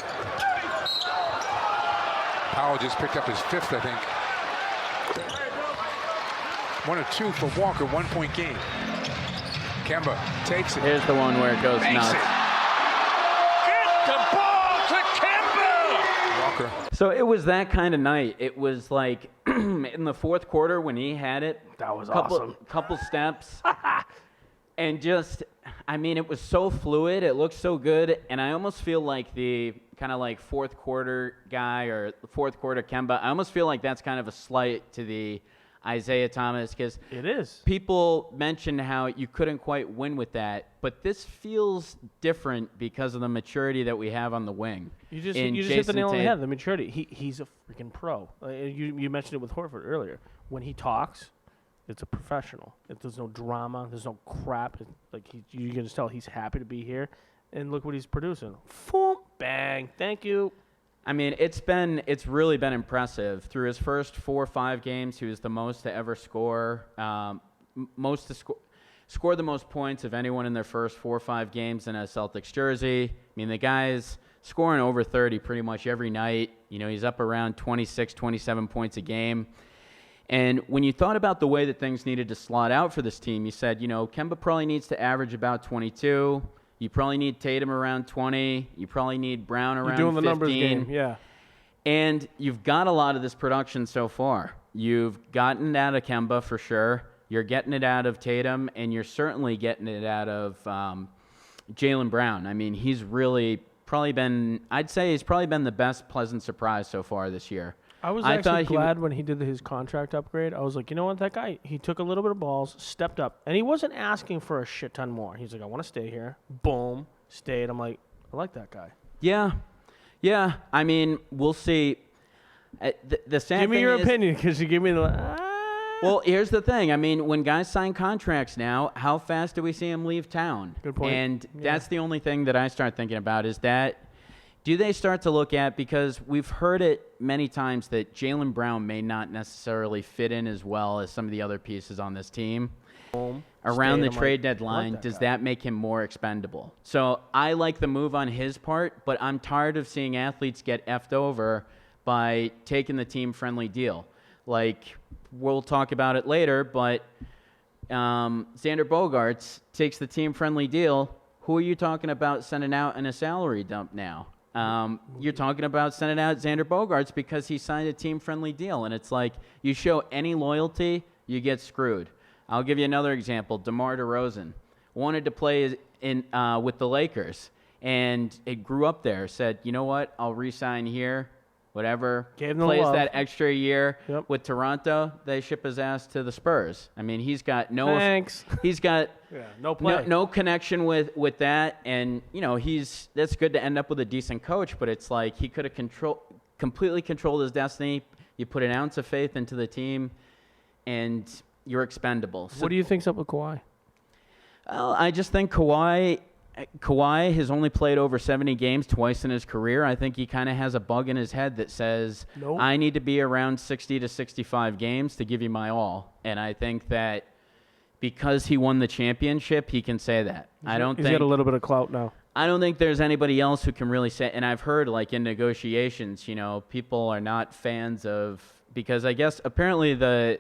Powell just picked up his 5th, I think. 1 or 2 for Walker, 1-point game. Kemba takes it. Here's the one where it goes Makes nuts. it. Get the ball to Kemba. Walker. So it was that kind of night. It was like in the fourth quarter when he had it. That was awesome. Couple steps. And just, I mean, it was so fluid. It looked so good. And I almost feel like the kind of like fourth quarter guy or fourth quarter Kemba, I almost feel like that's kind of a slight to the Isaiah Thomas, because It is. people mentioned how you couldn't quite win with that, but this feels different because of the maturity that we have on the wing. You just in hit the Jason nail on the Tatum. head. The maturity. He's a freaking pro. You mentioned it with Horford earlier. When he talks, it's a professional. There's no drama. There's no crap. You can just tell he's happy to be here. And look what he's producing. Boom, bang. Thank you. I mean, it's really been impressive. Through his first 4 or 5 games, he was the most to ever score, score the most points of anyone in their first 4 or 5 games in a Celtics jersey. I mean, the guy's scoring over 30 pretty much every night. You know, he's up around 26, 27 points a game. And when you thought about the way that things needed to slot out for this team, you said, you know, Kemba probably needs to average about 22. You probably need Tatum around 20. You probably need Brown around 15. You're doing the numbers game, yeah. And you've got a lot of this production so far. You've gotten it out of Kemba for sure. You're getting it out of Tatum, and you're certainly getting it out of Jaylen Brown. I mean, he's really probably been, I'd say he's probably been the best pleasant surprise so far this year. I was I actually thought he glad when he did his contract upgrade. I was like, you know what, that guy, he took a little bit of balls, stepped up, and he wasn't asking for a shit ton more. He's like, I want to stay here. Boom, stayed. I'm like, I like that guy. Yeah. I mean, we'll see. The sad Give me thing your is, opinion, because you give me the. Well, here's the thing. I mean, when guys sign contracts now, how fast do we see them leave town? Good point. And that's the only thing that I start thinking about is that do they start to look at, because we've heard it many times that Jaylen Brown may not necessarily fit in as well as some of the other pieces on this team. Around the trade deadline, does that make him more expendable? So I like the move on his part, but I'm tired of seeing athletes get effed over by taking the team-friendly deal. Like, we'll talk about it later, but Xander Bogaerts takes the team-friendly deal. Who are you talking about sending out in a salary dump now? You're talking about sending out Xander Bogaerts because he signed a team-friendly deal, and it's like you show any loyalty, you get screwed. I'll give you another example. DeMar DeRozan wanted to play in with the Lakers, and it grew up there. Said, you know what? I'll re-sign here. Whatever. Gave him the Plays love. that extra year Yep. with Toronto. They ship his ass to the Spurs. I mean, he's got no. Thanks. He's got No play. no connection with that, and you know that's good to end up with a decent coach. But it's like he could have completely controlled his destiny. You put an ounce of faith into the team, and you're expendable. So, What do you think's up with Kawhi? well, I just think Kawhi has only played over 70 games twice in his career. I think he kind of has a bug in his head that says, Nope. I need to be around 60 to 65 games to give you my all. And I think that because he won the championship, he can say that. He's got a little bit of clout now. I don't think there's anybody else who can really say, and I've heard like in negotiations, you know, people are not fans of, because I guess apparently the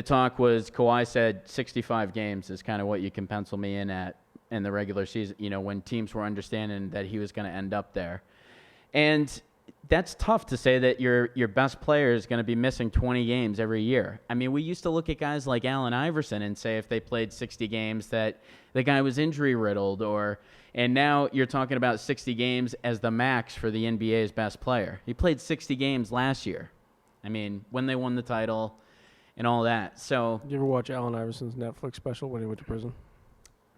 talk was Kawhi said 65 games is kind of what you can pencil me in at in the regular season, you know, when teams were understanding that he was going to end up there. And that's tough to say that your best player is going to be missing 20 games every year. I mean, we used to look at guys like Allen Iverson and say if they played 60 games that the guy was injury riddled, and now you're talking about 60 games as the max for the NBA's best player. He played 60 games last year. I mean, when they won the title and all that. So You ever watch Allen Iverson's Netflix special when he went to prison?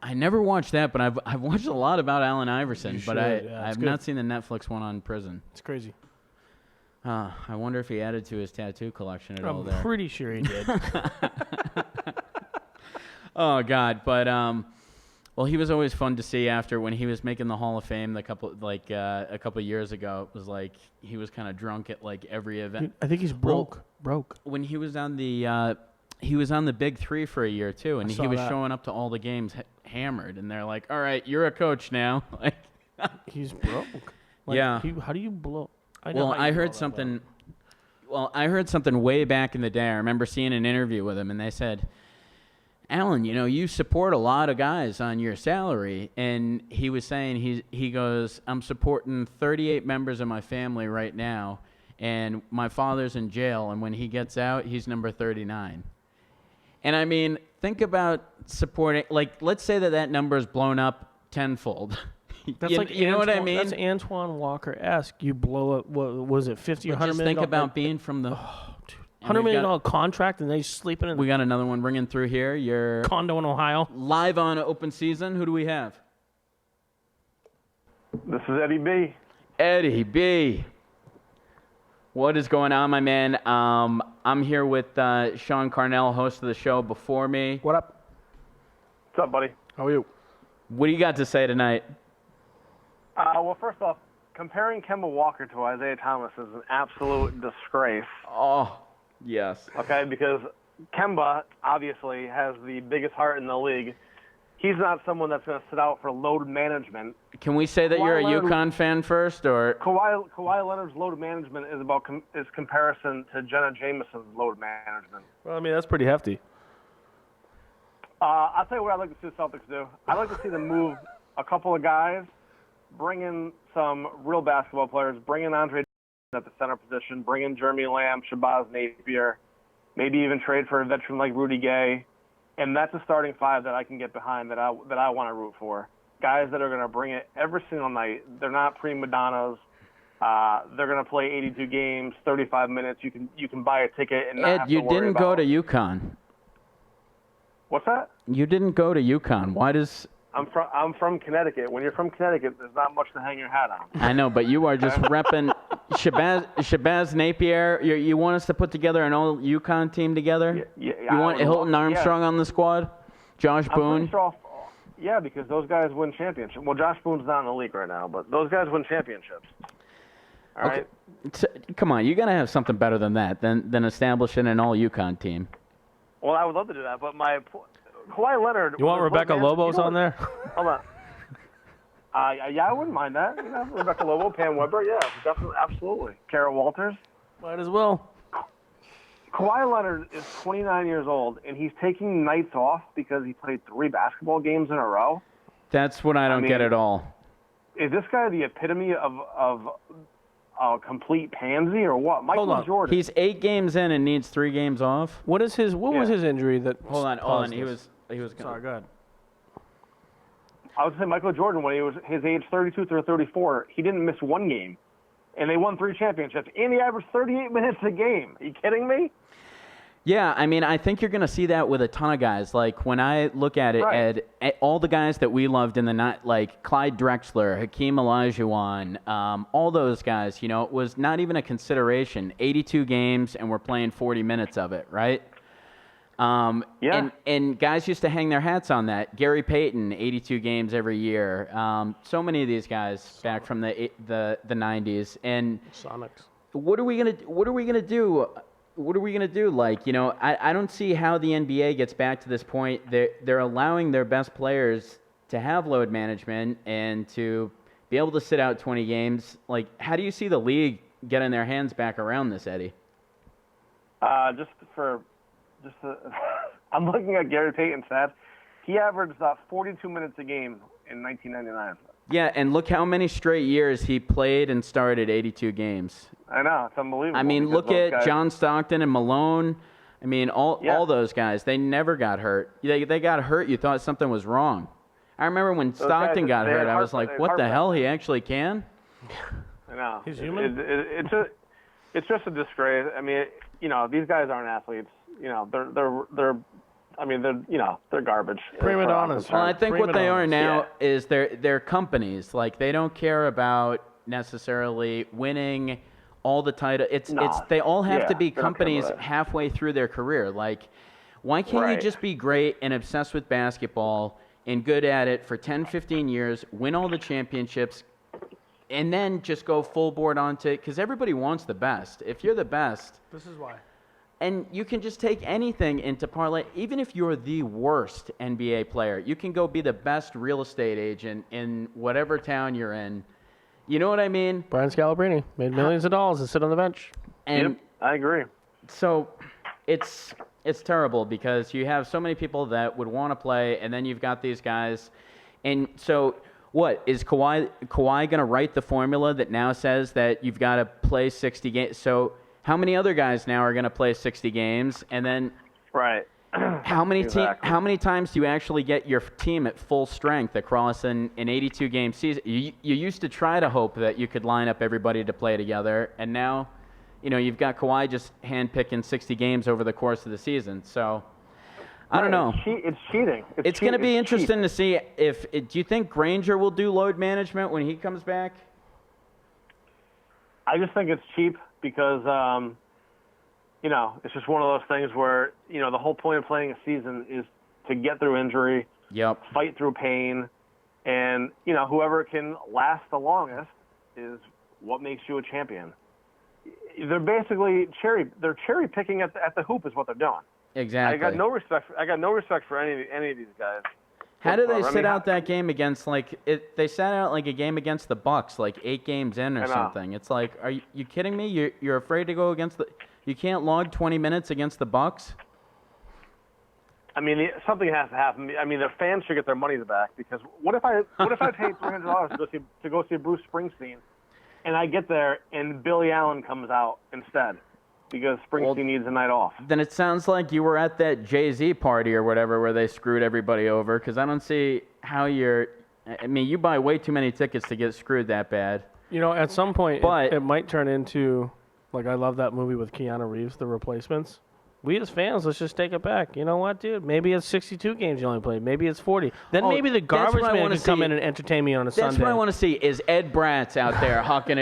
I never watched that, but I've watched a lot about Allen Iverson, You but should, yeah, it's I've good. not seen the Netflix one on prison. It's crazy. I wonder if he added to his tattoo collection at all I'm there. pretty sure he did. Oh God, but well, he was always fun to see after when he was making the Hall of Fame a couple years ago. It was like he was kind of drunk at like every event. I think he's broke. When he was on the Big Three for a year too, and I he saw was that. showing up to all the games hammered, and they're like, "All right, you're a coach now." Like, He's broke. Like, Yeah. How do you blow? well, I heard something. Well, I heard something way back in the day. I remember seeing an interview with him, and they said, "Alan, you support a lot of guys on your salary," and he was saying he goes, "I'm supporting 38 members of my family right now, and my father's in jail, and when he gets out, he's number 39." And I mean, think about supporting. Like, let's say that number is blown up tenfold. That's you know what I mean? That's Antoine Walker-esque. You blow up, what was it, 50 or But 100 just million? think about being from the $100 million contract, and they sleeping in We a got another one ringing through here. You're condo in Ohio. live on Open Season. Who do we have? This is Eddie B. Eddie B. What is going on, my man? I'm here with Sean Carnell, host of the show before me. What up? What's up, buddy? How are you? What do you got to say tonight? Well, first off, comparing Kemba Walker to Isaiah Thomas is an absolute disgrace, Oh, yes. okay? Because Kemba obviously has the biggest heart in the league. He's not someone that's going to sit out for load management. Can we say that you're a Kawhi Leonard- UConn fan first, or Kawhi Leonard's load management is about is comparison to Jenna Jameson's load management. Well, I mean, that's pretty hefty. I'll tell you what I'd like to see the Celtics do. I'd like to see them move a couple of guys, bring in some real basketball players, bring in Andre at the center position, bring in Jeremy Lamb, Shabazz Napier, maybe even trade for a veteran like Rudy Gay. And that's a starting five that I can get behind, that I want to root for. Guys that are going to bring it every single night. They're not prima donnas. They're going to play 82 games, 35 minutes. You can buy a ticket and not Ed? have You to worry didn't about go to UConn. What's that? You didn't go to UConn. Why does? I'm from Connecticut. When you're from Connecticut, there's not much to hang your hat on. I know, but you are just repping Shabazz Napier. You want us to put together an all UConn team together? Yeah, You want Hilton Armstrong on the squad? Josh I'm Boone? pretty sure. Yeah, because those guys win championships. Well, Josh Boone's not in the league right now, but those guys win championships. All right. Come on, you got to have something better than that, than establishing an all UConn team. Well, I would love to do that, but Kawhi Leonard. You want Rebecca Lobos on there? Hold on. Yeah, I wouldn't mind that. Rebecca Lobo, Pam Weber, yeah, definitely, absolutely. Kara Walters. Might as well. Kawhi Leonard is 29 years old, and he's taking nights off because he played 3 basketball games in a row. That's what I don't get at all. Is this guy the epitome of a complete pansy or what? Michael Jordan. He's 8 games in and needs 3 games off. What was his injury that? Hold on. caused He this? was. Sorry, go ahead. I would say Michael Jordan, when he was his age 32 through 34, he didn't miss 1 game. And they won 3 championships. And he averaged 38 minutes a game. Are you kidding me? Yeah, I mean, I think you're going to see that with a ton of guys. Like, when I look at it, Right. Ed, all the guys that we loved in the night, like Clyde Drexler, Hakeem Olajuwon, all those guys, it was not even a consideration. 82 games, and we're playing 40 minutes of it, right? Yeah. And guys used to hang their hats on that. Gary Payton, 82 games every year. So many of these guys back from the 90s. And Sonics. what are we gonna do? What are we gonna do? Like, I don't see how the NBA gets back to this point. They're allowing their best players to have load management and to be able to sit out 20 games. Like, how do you see the league getting their hands back around this, Eddie? I'm looking at Gary Payton's stats. He averaged 42 minutes a game in 1999. Yeah, and look how many straight years he played and started 82 games. I know, it's unbelievable. I mean, because look those at guys- John Stockton and Malone. I mean, all those guys, they never got hurt. They got hurt, you thought something was wrong. I remember when Stockton guys, got they had hurt, I heart- was they like, had what heart the hell, failure. he actually can? I know. He's human? It's just a disgrace. I mean, these guys aren't athletes. They're garbage. Prima donnas. Well, I think what they are now Yeah. is they're companies. Like, they don't care about necessarily winning all the title. They all have to be they don't care companies about that. halfway through their career. Like, why can't you Right. just be great and obsessed with basketball and good at it for 10, 15 years, win all the championships, and then just go full board onto it? Because everybody wants the best. If you're the best, This is why. And you can just take anything into parlay. Even if you're the worst NBA player, you can go be the best real estate agent in whatever town you're in. You know what I mean? Brian Scalabrine made millions of dollars and sit on the bench. And Yep, I agree. so it's terrible because you have so many people that would want to play, and then you've got these guys. And so what, is Kawhi going to write the formula that now says that you've got to play 60 games? So how many other guys now are going to play 60 games? And then Right. how many Exactly. how many times do you actually get your team at full strength across an 82-game season? You used to try to hope that you could line up everybody to play together, and now, you've got Kawhi just handpicking 60 games over the course of the season. So I don't know. It's cheating. It's going to be interesting to see do you think Granger will do load management when he comes back? I just think it's cheap because, it's just one of those things where, the whole point of playing a season is to get through injury, Yep. fight through pain, and, whoever can last the longest is what makes you a champion. They're basically cherry picking at the hoop is what they're doing. Exactly. I got no respect for any of these guys. How do they whatsoever. sit out that game against they sat out like a game against the Bucks, like 8 games in or I know. something? It's like, are you kidding me? You're afraid to go against you can't log 20 minutes against the Bucks? I mean, something has to happen. I mean, the fans should get their money back because what if I paid $300 to go see Bruce Springsteen, and I get there and Billy Allen comes out instead because Springsteen needs a night off? Then it sounds like you were at that Jay-Z party or whatever where they screwed everybody over, because I don't see how you buy way too many tickets to get screwed that bad. At some point, But- it might turn into, like, I love that movie with Keanu Reeves, The Replacements. We as fans, let's just take it back. You know what, dude? Maybe it's 62 games you only played. Maybe it's 40. Then maybe the that's garbage what I man wanna can come see. in and entertain me on a That's Sunday. what I want to see is Ed Bratz out there hucking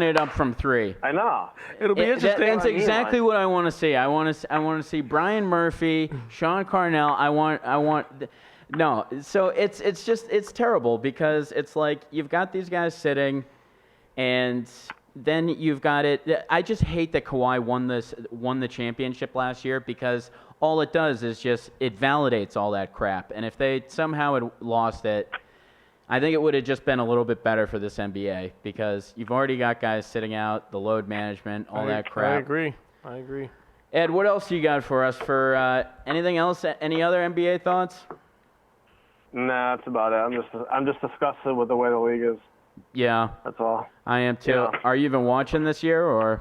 it up from 3. I know. It'll be interesting. That's exactly what I want to see. I want to see Brian Murphy, Sean Carnell. No. So it's terrible because it's like you've got these guys sitting, and then you've got it. I just hate that Kawhi won the championship last year because all it does is it validates all that crap. And if they somehow had lost it, I think it would have just been a little bit better for this NBA because you've already got guys sitting out, the load management, all that crap. I agree. Ed, what else you got for us? For anything else? Any other NBA thoughts? Nah, that's about it. I'm just disgusted with the way the league is. Yeah, That's all. I am too. Yeah. Are you even watching this year or?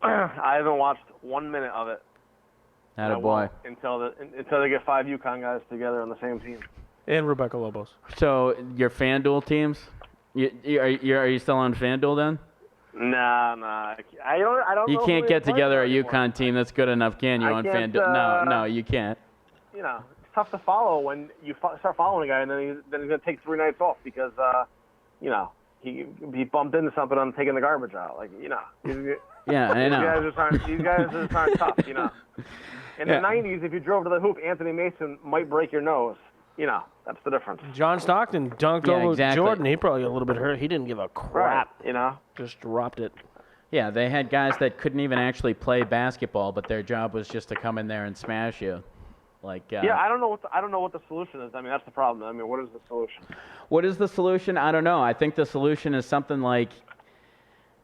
I haven't watched 1 minute of it. I Attaboy. won't until they get 5 UConn guys together on the same team. And Rebecca Lobos. So your FanDuel teams? Are you still on FanDuel then? Nah. I don't. You know can't who get they play together a anymore. UConn team that's good enough, can you? I On can't, FanDuel? No, you can't. It's tough to follow when you start following a guy and then he's going to take 3 nights off because he bumped into something on taking the garbage out. Yeah, I know. These guys just aren't tough. In the 90s, if you drove to the hoop, Anthony Mason might break your nose. That's the difference. John Stockton dunked Yeah, over exactly. Jordan. He probably got a little bit hurt. He didn't give a crap. Right. Just dropped it. Yeah, they had guys that couldn't even actually play basketball, but their job was just to come in there and smash you. Yeah, I don't know what the solution is. I mean, that's the problem. I mean, what is the solution? What is the solution? I don't know. I think the solution is something like,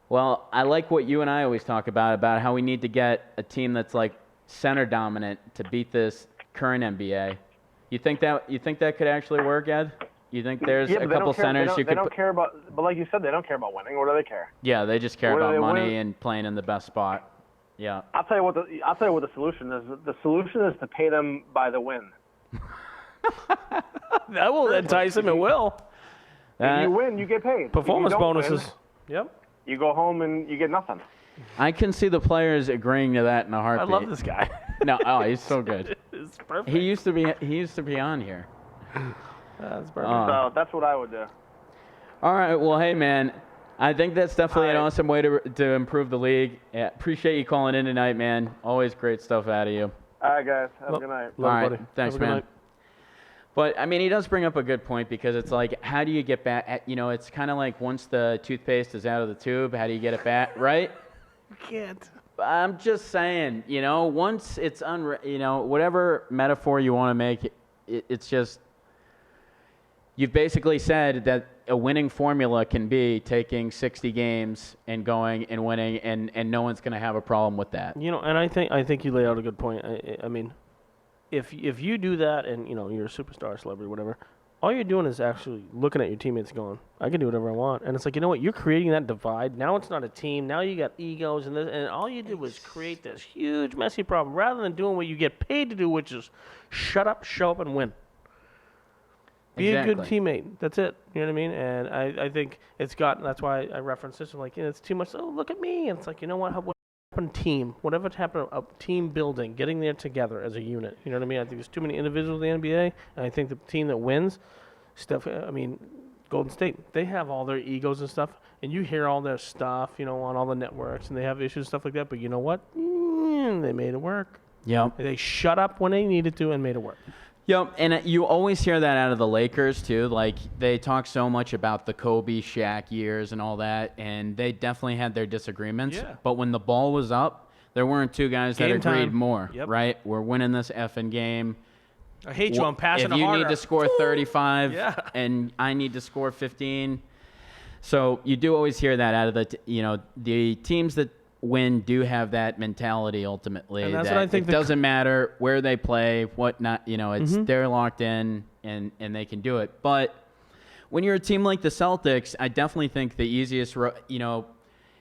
well, I like what you and I always talk about how we need to get a team that's like center dominant to beat this current NBA. You think that could actually work, Ed? You think there's a couple centers you could? They don't care about, but like you said, they don't care about winning. What do they care? Yeah, they just care Whether about they money win- and playing in the best spot. Yeah. I'll tell you what the solution is. The solution is to pay them by the win. That will entice him. It will. If you win, you get paid. Performance If you don't bonuses. win, Yep. you go home and you get nothing. I can see the players agreeing to that in a I heartbeat. love this guy. No, he's so good. It's perfect. He used to be on here. That's perfect. So that's what I would do. All right. Well, hey, man. I think that's definitely an awesome way to improve the league. Yeah, appreciate you calling in tonight, man. Always great stuff out of you. All right, guys. Have a good night. Love All it, right. buddy. Thanks, Have a good man. night. But, I mean, he does bring up a good point because it's like, how do you get back? It's kind of like once the toothpaste is out of the tube, how do you get it back, right? You can't. I'm just saying, once it's whatever metaphor you want to make, it's just, you've basically said that a winning formula can be taking 60 games and going and winning, and no one's going to have a problem with that. And I think you laid out a good point. I mean, if you do that and you're a superstar, celebrity, whatever, all you're doing is actually looking at your teammates going, I can do whatever I want. And it's like, you know what? You're creating that divide. Now it's not a team. Now you got egos and this, and all you did was create this huge, messy problem rather than doing what you get paid to do, which is shut up, show up, and win. Be a good teammate. That's it. You know what I mean? And I think it's got, that's why I referenced this. I'm like, it's too much. Oh, look at me. And it's like, you know what? What happened team? Whatever happened, a team building, getting there together as a unit. You know what I mean? I think there's too many individuals in the NBA, and I think the team that wins, Golden State, they have all their egos and stuff, and you hear all their stuff, on all the networks, and they have issues and stuff like that. But you know what? They made it work. Yeah. They shut up when they needed to and made it work. Yep, and you always hear that out of the Lakers, too. Like, they talk so much about the Kobe, Shaq years and all that, and they definitely had their disagreements. Yeah. But when the ball was up, there weren't two guys that agreed time. more, Yep. right? We're winning this effing game. I hate you. I'm passing If you harder. need to score 35 Yeah. and I need to score 15. So you do always hear that out of the teams that win do have that mentality ultimately. And that's that what I think it doesn't matter where they play, what not, it's they're locked in and they can do it. But when you're a team like the Celtics, I definitely think the easiest and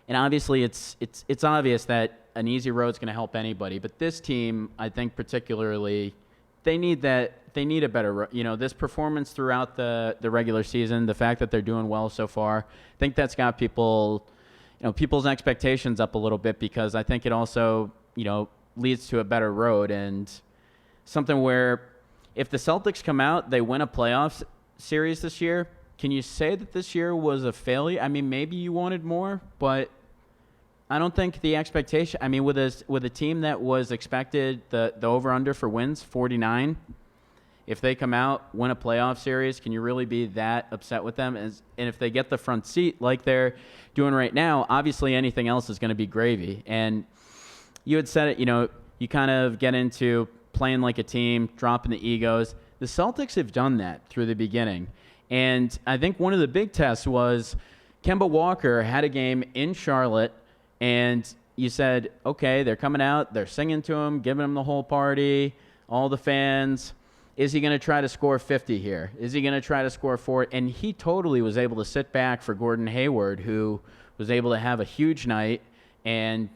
obviously it's obvious that an easy road is going to help anybody, but this team, I think particularly, they need a better, this performance throughout the regular season, the fact that they're doing well so far, I think that's got people's expectations up a little bit, because I think it also, leads to a better road and something where if the Celtics come out, they win a playoff series this year, can you say that this year was a failure? I mean, maybe you wanted more, but I don't think the expectation, with a team that was expected, the over-under for wins, 49, if they come out, win a playoff series, can you really be that upset with them? And if they get the front seat like they're doing right now, obviously anything else is going to be gravy. And you had said it, you kind of get into playing like a team, dropping the egos. The Celtics have done that through the beginning. And I think one of the big tests was Kemba Walker had a game in Charlotte, and you said, okay, they're coming out, they're singing to him, giving him the whole party, all the fans. Is he going to try to score 50 here? Is he going to try to score 40? And he totally was able to sit back for Gordon Hayward, who was able to have a huge night and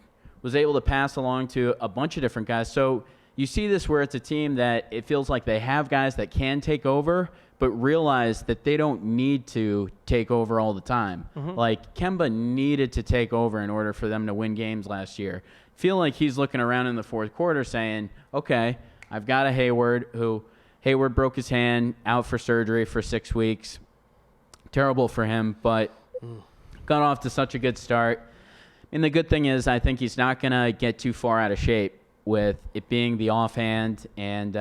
was able to pass along to a bunch of different guys. So you see this where it's a team that it feels like they have guys that can take over, but realize that they don't need to take over all the time. Like, Kemba needed to take over in order for them to win games last year. Feel like he's looking around in the fourth quarter saying, okay, I've got a Hayward Hayward broke his hand, out for surgery for 6 weeks. Terrible for him, but got off to such a good start. And the good thing is I think he's not going to get too far out of shape with it being the offhand and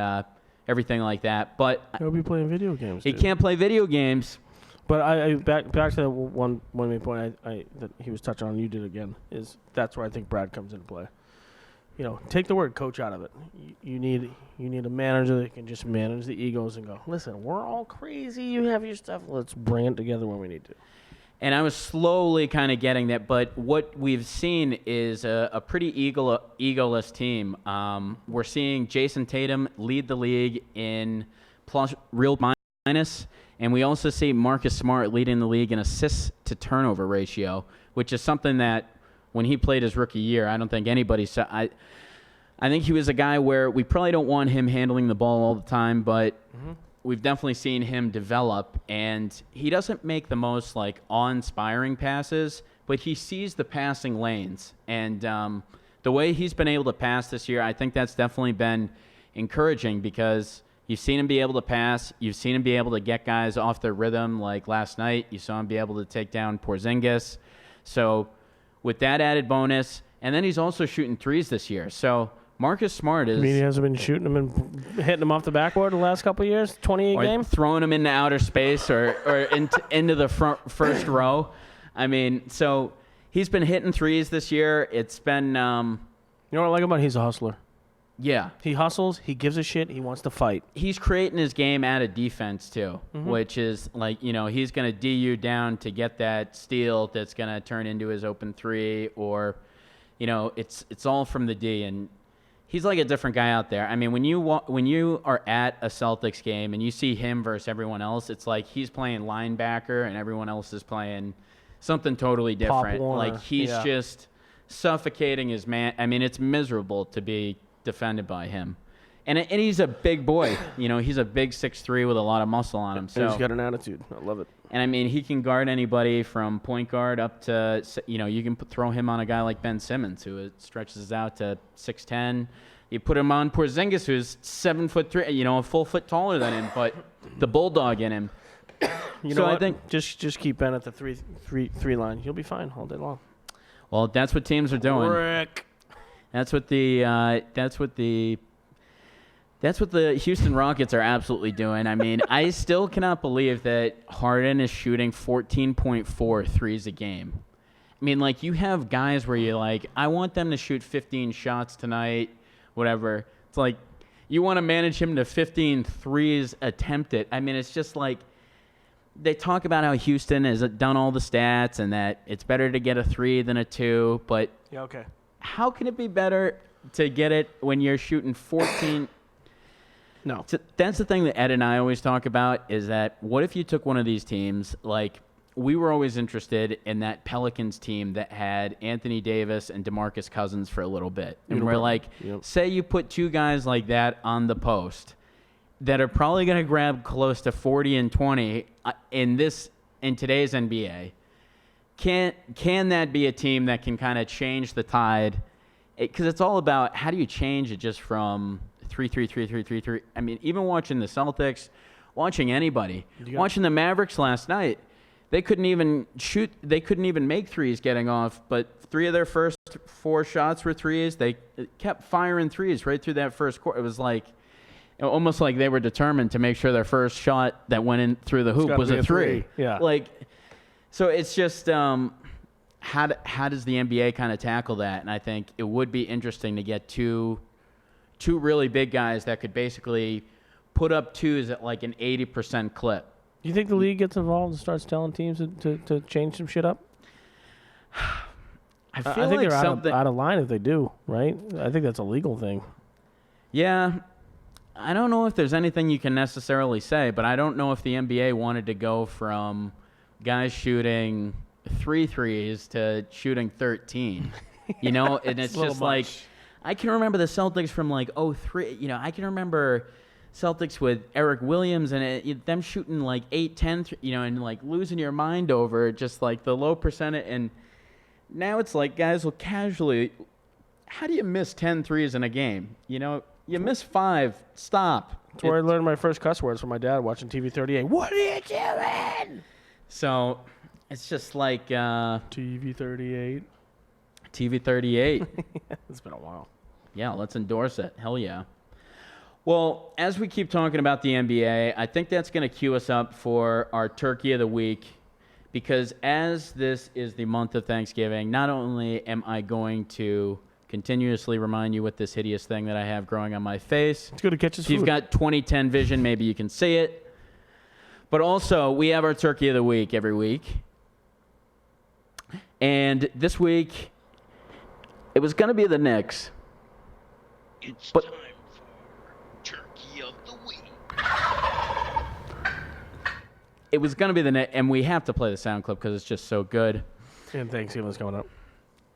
everything like that. But He'll be playing video games. he dude. can't play video games. But I back to that one main point I that he was touching on. You did again. Is that's where I think Brad comes into play. Take the word coach out of it. You need a manager that can just manage the egos and go, listen, we're all crazy. You have your stuff. Let's bring it together when we need to. And I was slowly kind of getting that, but what we've seen is a pretty egoless team. We're seeing Jason Tatum lead the league in plus real minus, and we also see Marcus Smart leading the league in assists to turnover ratio, which is something that when he played his rookie year, I don't think anybody saw. I think he was a guy where we probably don't want him handling the ball all the time, but we've definitely seen him develop, and he doesn't make the most awe-inspiring passes, but he sees the passing lanes. And the way he's been able to pass this year, I think that's definitely been encouraging, because you've seen him be able to pass, you've seen him be able to get guys off their rhythm, like last night. You saw him be able to take down Porzingis. So with that added bonus, and then he's also shooting threes this year. So Marcus Smart is... I mean, he hasn't been shooting them and hitting them off the backboard the last couple of years, 28 games? Throwing them into outer space or into the first row. I mean, so he's been hitting threes this year. It's been You know what I like about him? He's a hustler. Yeah. He hustles. He gives a shit. He wants to fight. He's creating his game out of defense, too, Mm-hmm. which is like, he's going to D you down to get that steal that's going to turn into his open three, or, it's all from the D. And he's like a different guy out there. I mean, when you are at a Celtics game and you see him versus everyone else, it's like he's playing linebacker and everyone else is playing something totally different. Warner, Like he's just suffocating his man. I mean, it's miserable to be defended by him. And he's a big boy. He's a big 6'3" with a lot of muscle on him. So He's got an attitude. I love it. And I mean, he can guard anybody from point guard up to, you can throw him on a guy like Ben Simmons, who stretches out to 6'10". You put him on Porzingis, who's 7'3", a full foot taller than him, but the bulldog in him. You So know I what? think- just keep Ben at the three line. You'll be fine all day long. Well, that's what teams are doing. Rick. That's what the Houston Rockets are absolutely doing. I mean, I still cannot believe that Harden is shooting 14.4 threes a game. I mean, like, you have guys where you're like, I want them to shoot 15 shots tonight, whatever. It's like, you want to manage him to 15 threes attempted. I mean, it's just like, they talk about how Houston has done all the stats and that it's better to get a 3 than a 2, but Yeah, okay. how can it be better to get it when you're shooting 14? No. So that's the thing that Ed and I always talk about, is that what if you took one of these teams, like we were always interested in that Pelicans team that had Anthony Davis and DeMarcus Cousins for a little bit. And we're like, say you put two guys like that on the post that are probably going to grab close to 40 and 20 in today's NBA. Can that be a team that can kind of change the tide? Because it's all about how do you change it just from 3-3-3-3-3-3. I mean, even watching the Celtics, watching anybody, watching the Mavericks last night, they couldn't even shoot. They couldn't even make threes getting off. But 3 of their first 4 shots were threes. They kept firing threes right through that first quarter. It was like almost like they were determined to make sure their first shot that went in through the hoop was a 3. Yeah. Like, so it's just how does the NBA kind of tackle that? And I think it would be interesting to get two really big guys that could basically put up twos at like an 80% clip. Do you think the league gets involved and starts telling teams to change some shit up? I feel think like they're something. out of line if they do, right? I think that's a legal thing. Yeah, I don't know if there's anything you can necessarily say, but I don't know if the NBA wanted to go from guys shooting 3 threes to shooting 13. And it's just like, I can remember the Celtics from like 03. I can remember Celtics with Eric Williams and them shooting like 8, 10, and like losing your mind over just like the low percentage. And now it's like guys will casually, how do you miss 10 threes in a game? You miss 5, stop. That's where I learned my first cuss words from my dad watching TV 38. What are you doing? So it's just like TV 38. TV 38. It's been a while. Yeah, let's endorse it. Hell yeah. Well, as we keep talking about the NBA, I think that's going to cue us up for our Turkey of the Week, because as this is the month of Thanksgiving, not only am I going to continuously remind you with this hideous thing that I have growing on my face. It's good to catch his If you've food. got 20/10 vision, maybe you can see it. But also, we have our Turkey of the Week every week. And this week, it was going to be the Knicks. It's But- time for Turkey of the Week. It was going to be the Knicks, and we have to play the sound clip because it's just so good. And Thanksgiving's coming up.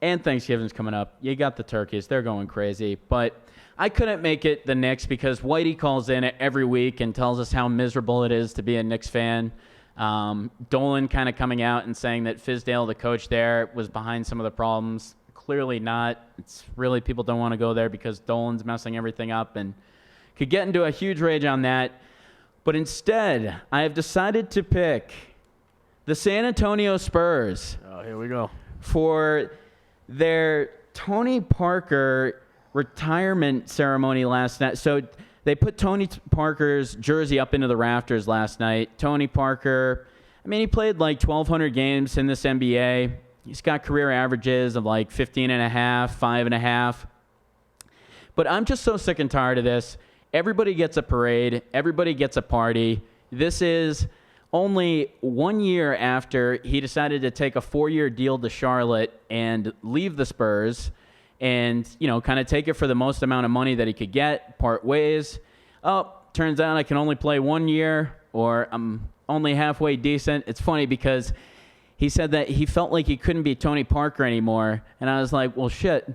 And Thanksgiving's coming up. You got the turkeys. They're going crazy. But I couldn't make it the Knicks because Whitey calls in every week and tells us how miserable it is to be a Knicks fan. Dolan kind of coming out and saying that Fizdale, the coach there, was behind some of the problems. Clearly not. It's really, people don't want to go there because Dolan's messing everything up and could get into a huge rage on that. But instead, I have decided to pick the San Antonio Spurs Oh, here we go. for their Tony Parker retirement ceremony last night. So they put Tony Parker's jersey up into the rafters last night. Tony Parker, I mean, he played like 1,200 games in this NBA. He's got career averages of like 15.5, 5.5. But I'm just so sick and tired of this. Everybody gets a parade. Everybody gets a party. This is only 1 year after he decided to take a 4-year deal to Charlotte and leave the Spurs and, kind of take it for the most amount of money that he could get, part ways. Oh, turns out I can only play 1 year, or I'm only halfway decent. It's funny because he said that he felt like he couldn't be Tony Parker anymore. And I was like, well, shit.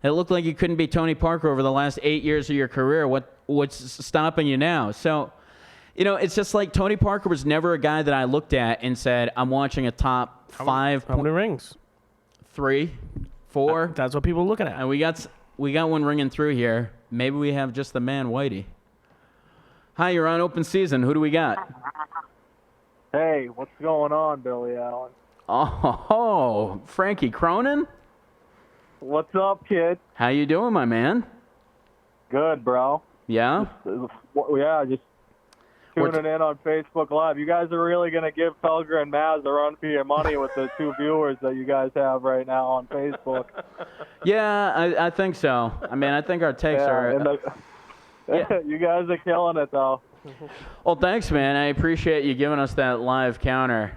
It looked like you couldn't be Tony Parker over the last 8 years of your career. What's stopping you now? So, it's just like Tony Parker was never a guy that I looked at and said, I'm watching a top five. How many rings? 3, 4. That's what people are looking at. And we got one ringing through here. Maybe we have just the man, Whitey. Hi, you're on Open Season. Who do we got? Hey, what's going on, Billy Allen? Oh, Frankie Cronin? What's up, kid? How you doing, my man? Good, bro. Yeah? Just tuning in on Facebook Live. You guys are really going to give Felger and Maz a run for your money with the 2 viewers that you guys have right now on Facebook. Yeah, I think so. I think our takes are... You guys are killing it, though. Well, thanks, man. I appreciate you giving us that live counter.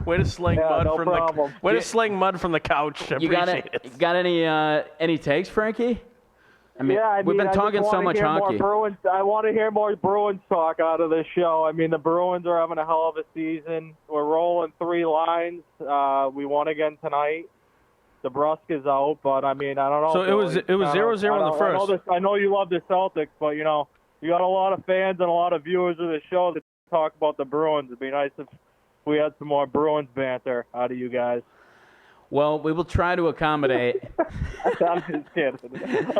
Way to sling mud from the couch. You got any takes, Frankie? We've been talking so much hockey. I want to hear more Bruins talk out of this show. The Bruins are having a hell of a season. We're rolling 3 lines. We won again tonight. DeBrusque is out, but I don't know. So it was 0-0 in the first. I know you love the Celtics, but you got a lot of fans and a lot of viewers of the show that talk about the Bruins. It'd be nice if we had some more Bruins banter out of you guys. Well, we will try to accommodate. I'm just kidding.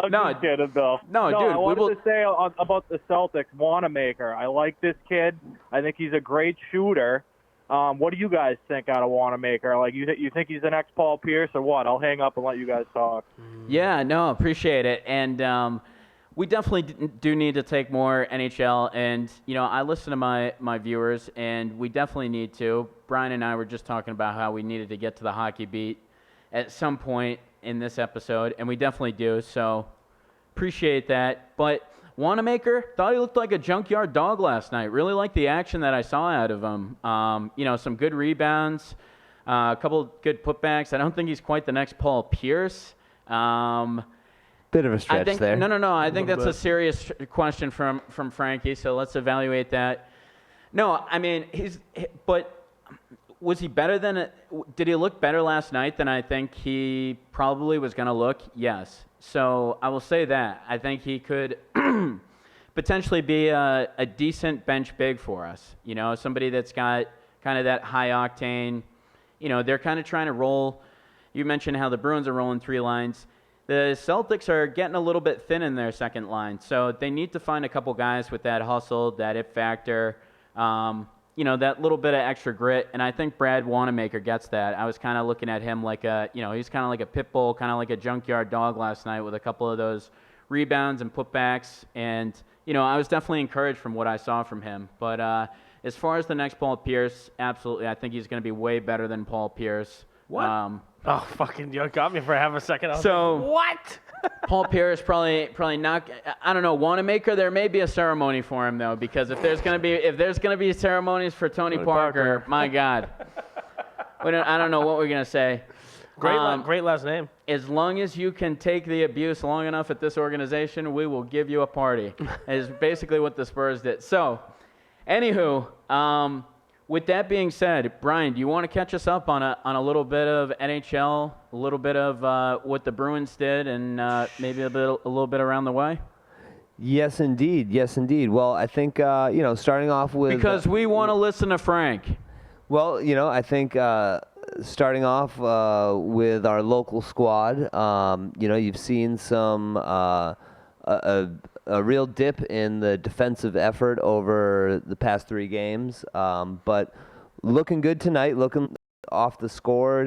I'm just kidding, Bill. No, dude. I wanted to say about the Celtics, Wanamaker. I like this kid. I think he's a great shooter. What do you guys think out of Wanamaker? Like, you think he's the next Paul Pierce or what? I'll hang up and let you guys talk. Yeah, no, appreciate it. And we definitely do need to take more NHL. And, I listen to my viewers, and we definitely need to. Brian and I were just talking about how we needed to get to the hockey beat at some point in this episode, and we definitely do. So appreciate that. But Wanamaker, thought he looked like a junkyard dog last night. Really liked the action that I saw out of him. Some good rebounds, a couple good putbacks. I don't think he's quite the next Paul Pierce. Bit of a stretch there. No. I think that's a serious question from Frankie, so let's evaluate that. No, but was he better did he look better last night than I think he probably was going to look? Yes. So I will say that. I think he could potentially be a decent bench big for us. Somebody that's got kind of that high octane. They're kind of trying to roll. You mentioned how the Bruins are rolling 3 lines. The Celtics are getting a little bit thin in their second line. So they need to find a couple guys with that hustle, that it factor, that little bit of extra grit. And I think Brad Wanamaker gets that. I was kind of looking at him like he's kind of like a pit bull, kind of like a junkyard dog last night with a couple of those rebounds and putbacks. And, I was definitely encouraged from what I saw from him. But as far as the next Paul Pierce, absolutely. I think he's going to be way better than Paul Pierce. What? Fucking, you got me for half a second. What? Paul Pierce probably not. I don't know. Wanamaker, there may be a ceremony for him though, because if there's gonna be ceremonies for Tony Parker, my God, I don't know what we're gonna say. Great last name. As long as you can take the abuse long enough at this organization, we will give you a party. Is basically what the Spurs did. So, anywho, with that being said, Brian, do you want to catch us up on a little bit of NHL, a little bit of what the Bruins did, and maybe a little bit around the way? Yes, indeed. Well, I think starting off with because we want to listen to Frank. Well, I think starting off with our local squad, you've seen some a real dip in the defensive effort over the past 3 games, but looking good tonight. Looking off the score,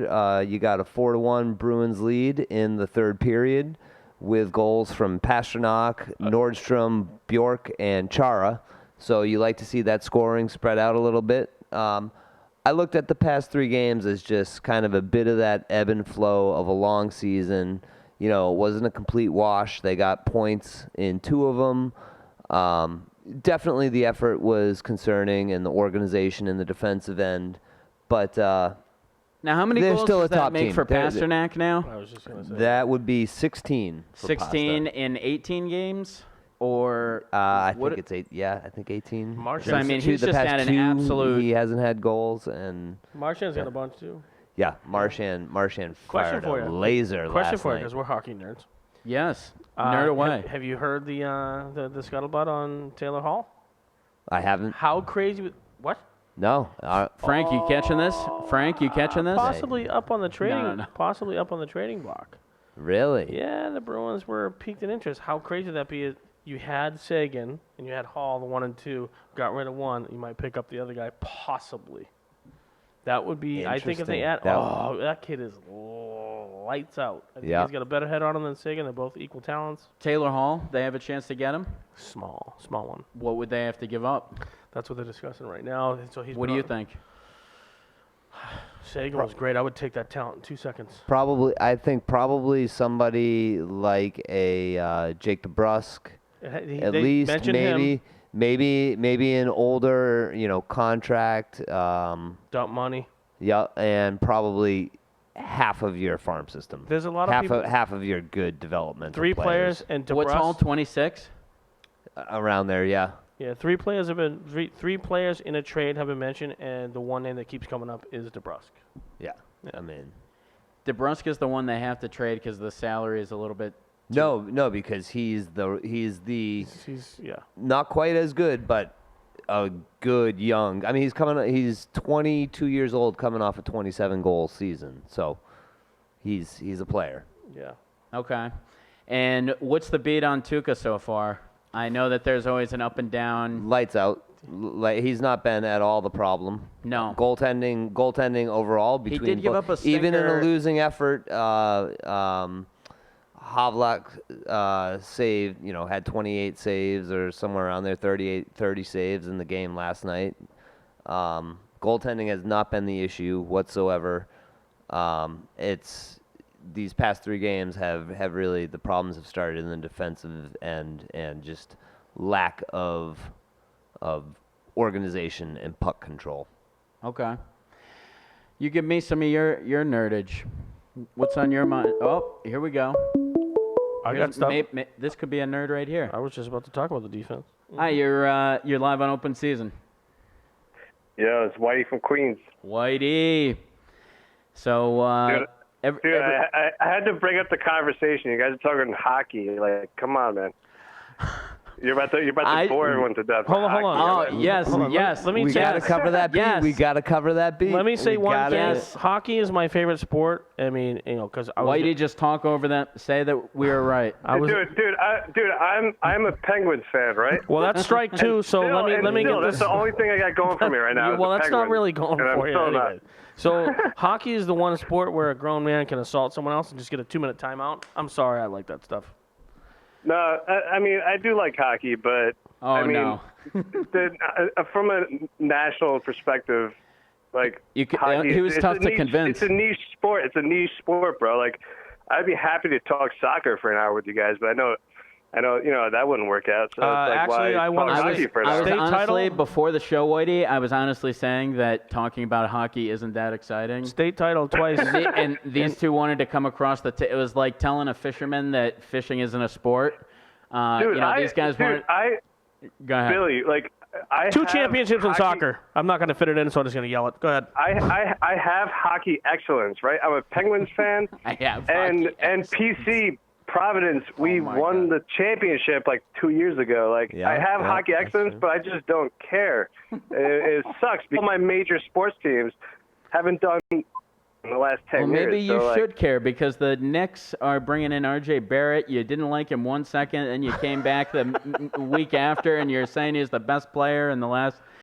you got a 4-1 Bruins lead in the 3rd period with goals from Pastrnak, Nordstrom, Bjork, and Chara. So you like to see that scoring spread out a little bit. I looked at the past 3 games as just kind of a bit of that ebb and flow of a long season. it wasn't a complete wash. They got points in 2 of them. Definitely the effort was concerning and the organization in the defensive end. But Now, how many they're goals still does a that top make team. for Pasternak now? I was just gonna say that would be 16. For 16 Pasta. in 18 games? Or I what- think it's 8. Yeah, I think 18. Marchand. So, I mean, he's The just past had an 2, absolute. He hasn't had goals, and Marchand's got a bunch too. yeah, Marchand Question fired for a you. laser Question last for you, night. because we're hockey nerds. Yes. Nerd away. Have you heard the scuttlebutt on Taylor Hall? I haven't. How crazy? What? No. Frank, you catching this? Frank, you catching this? Possibly up on the trading. no. Possibly up on the trading block. Really? Yeah, the Bruins were piqued in interest. How crazy would that be? You had Sagan and you had Hall, the 1 and 2. Got rid of one. You might pick up the other guy, possibly. That would be. I think if they add. Interesting. That kid is lights out. I think Yeah. he's got a better head on him than Sagan. They're both equal talents. Taylor Hall, they have a chance to get him. Small one. What would they have to give up? That's what they're discussing right now. So he's. What do you think? Sagan was great. I would take that talent in 2 seconds. I think probably somebody like a Jake DeBrusk. At They least mentioned him. maybe an older, contract. Dump money. Yeah, and probably half of your farm system. There's a lot of people. half of your good development. 3 players and DeBrusk. What's Hall, 26? Around there, yeah. Yeah, 3 players have been three players in a trade have been mentioned, and the one name that keeps coming up is DeBrusk. Yeah. I mean, DeBrusk is the one they have to trade because the salary is a little bit. no, because he's Yeah. not quite as good, but a good young. I mean, he's 22 years old, coming off a 27-goal season, so he's a player. Yeah. Okay. And what's the beat on Tuukka so far? I know that there's always an up and down. Lights out. He's not been at all the problem. No. Goaltending overall between did give up a even in a stinker. losing effort. Havlak saved, had 28 saves or somewhere around there, 30 saves in the game last night. Goaltending has not been the issue whatsoever. It's these past 3 games have really, the problems have started in the defensive end and just lack of organization and puck control. Okay. You give me some of your nerdage. What's on your mind? Oh, here we go. I got stuff. This could be a nerd right here. I was just about to talk about the defense. Hi, you're live on Open Season. Yeah, it's Whitey from Queens. Whitey. So, Dude, I had to bring up the conversation. You guys are talking hockey. Like, come on, man. You're about to bore everyone to death. Hold on. Oh, yes, yes. Let me We say gotta this. cover that beat. Yes. We gotta cover that beat. Let me say We one gotta- thing. Yes. Hockey is my favorite sport. I mean, because I was. Whitey, just talk over them. Say that we were right. I was. I'm a Penguins fan, right? Well, that's strike 2. So Still, let me get that's this. the only thing I got going for me right now. is Well, the that's not Penguins, really going and I'm for you still anyway. not. So hockey is the one sport where a grown man can assault someone else and just get a 2-minute timeout. I'm sorry, I like that stuff. No, I mean I do like hockey, but Oh, I mean, no. From a national perspective, like hockey, he was it's tough a to niche, convince. It's a niche sport. It's a niche sport, bro. Like I'd be happy to talk soccer for an hour with you guys, but I know, that wouldn't work out. So it's like, actually, why I wanna talk say- hockey for an I hour? was State honestly, title? before the show, Whitey, I was honestly saying that talking about hockey isn't that exciting. State title twice. And these two wanted to come across it was like telling a fisherman that fishing isn't a sport. Dude, These guys wanted. Go ahead. Billy, like I 2 have championships in hockey- soccer. I'm not going to fit it in, so I'm just going to yell it. Go ahead. I have hockey excellence, right? I'm a Penguins fan, I have and hockey PC Providence, we won the championship like 2 years ago. Like Yeah, I have yeah, hockey that's excellence, true. but I just don't care. it sucks because my major sports teams haven't done in the last 10 Well, maybe years. you so, should care because the Knicks are bringing in R.J. Barrett. You didn't like him 1 second, and you came back the week after, and you're saying he's the best player in the last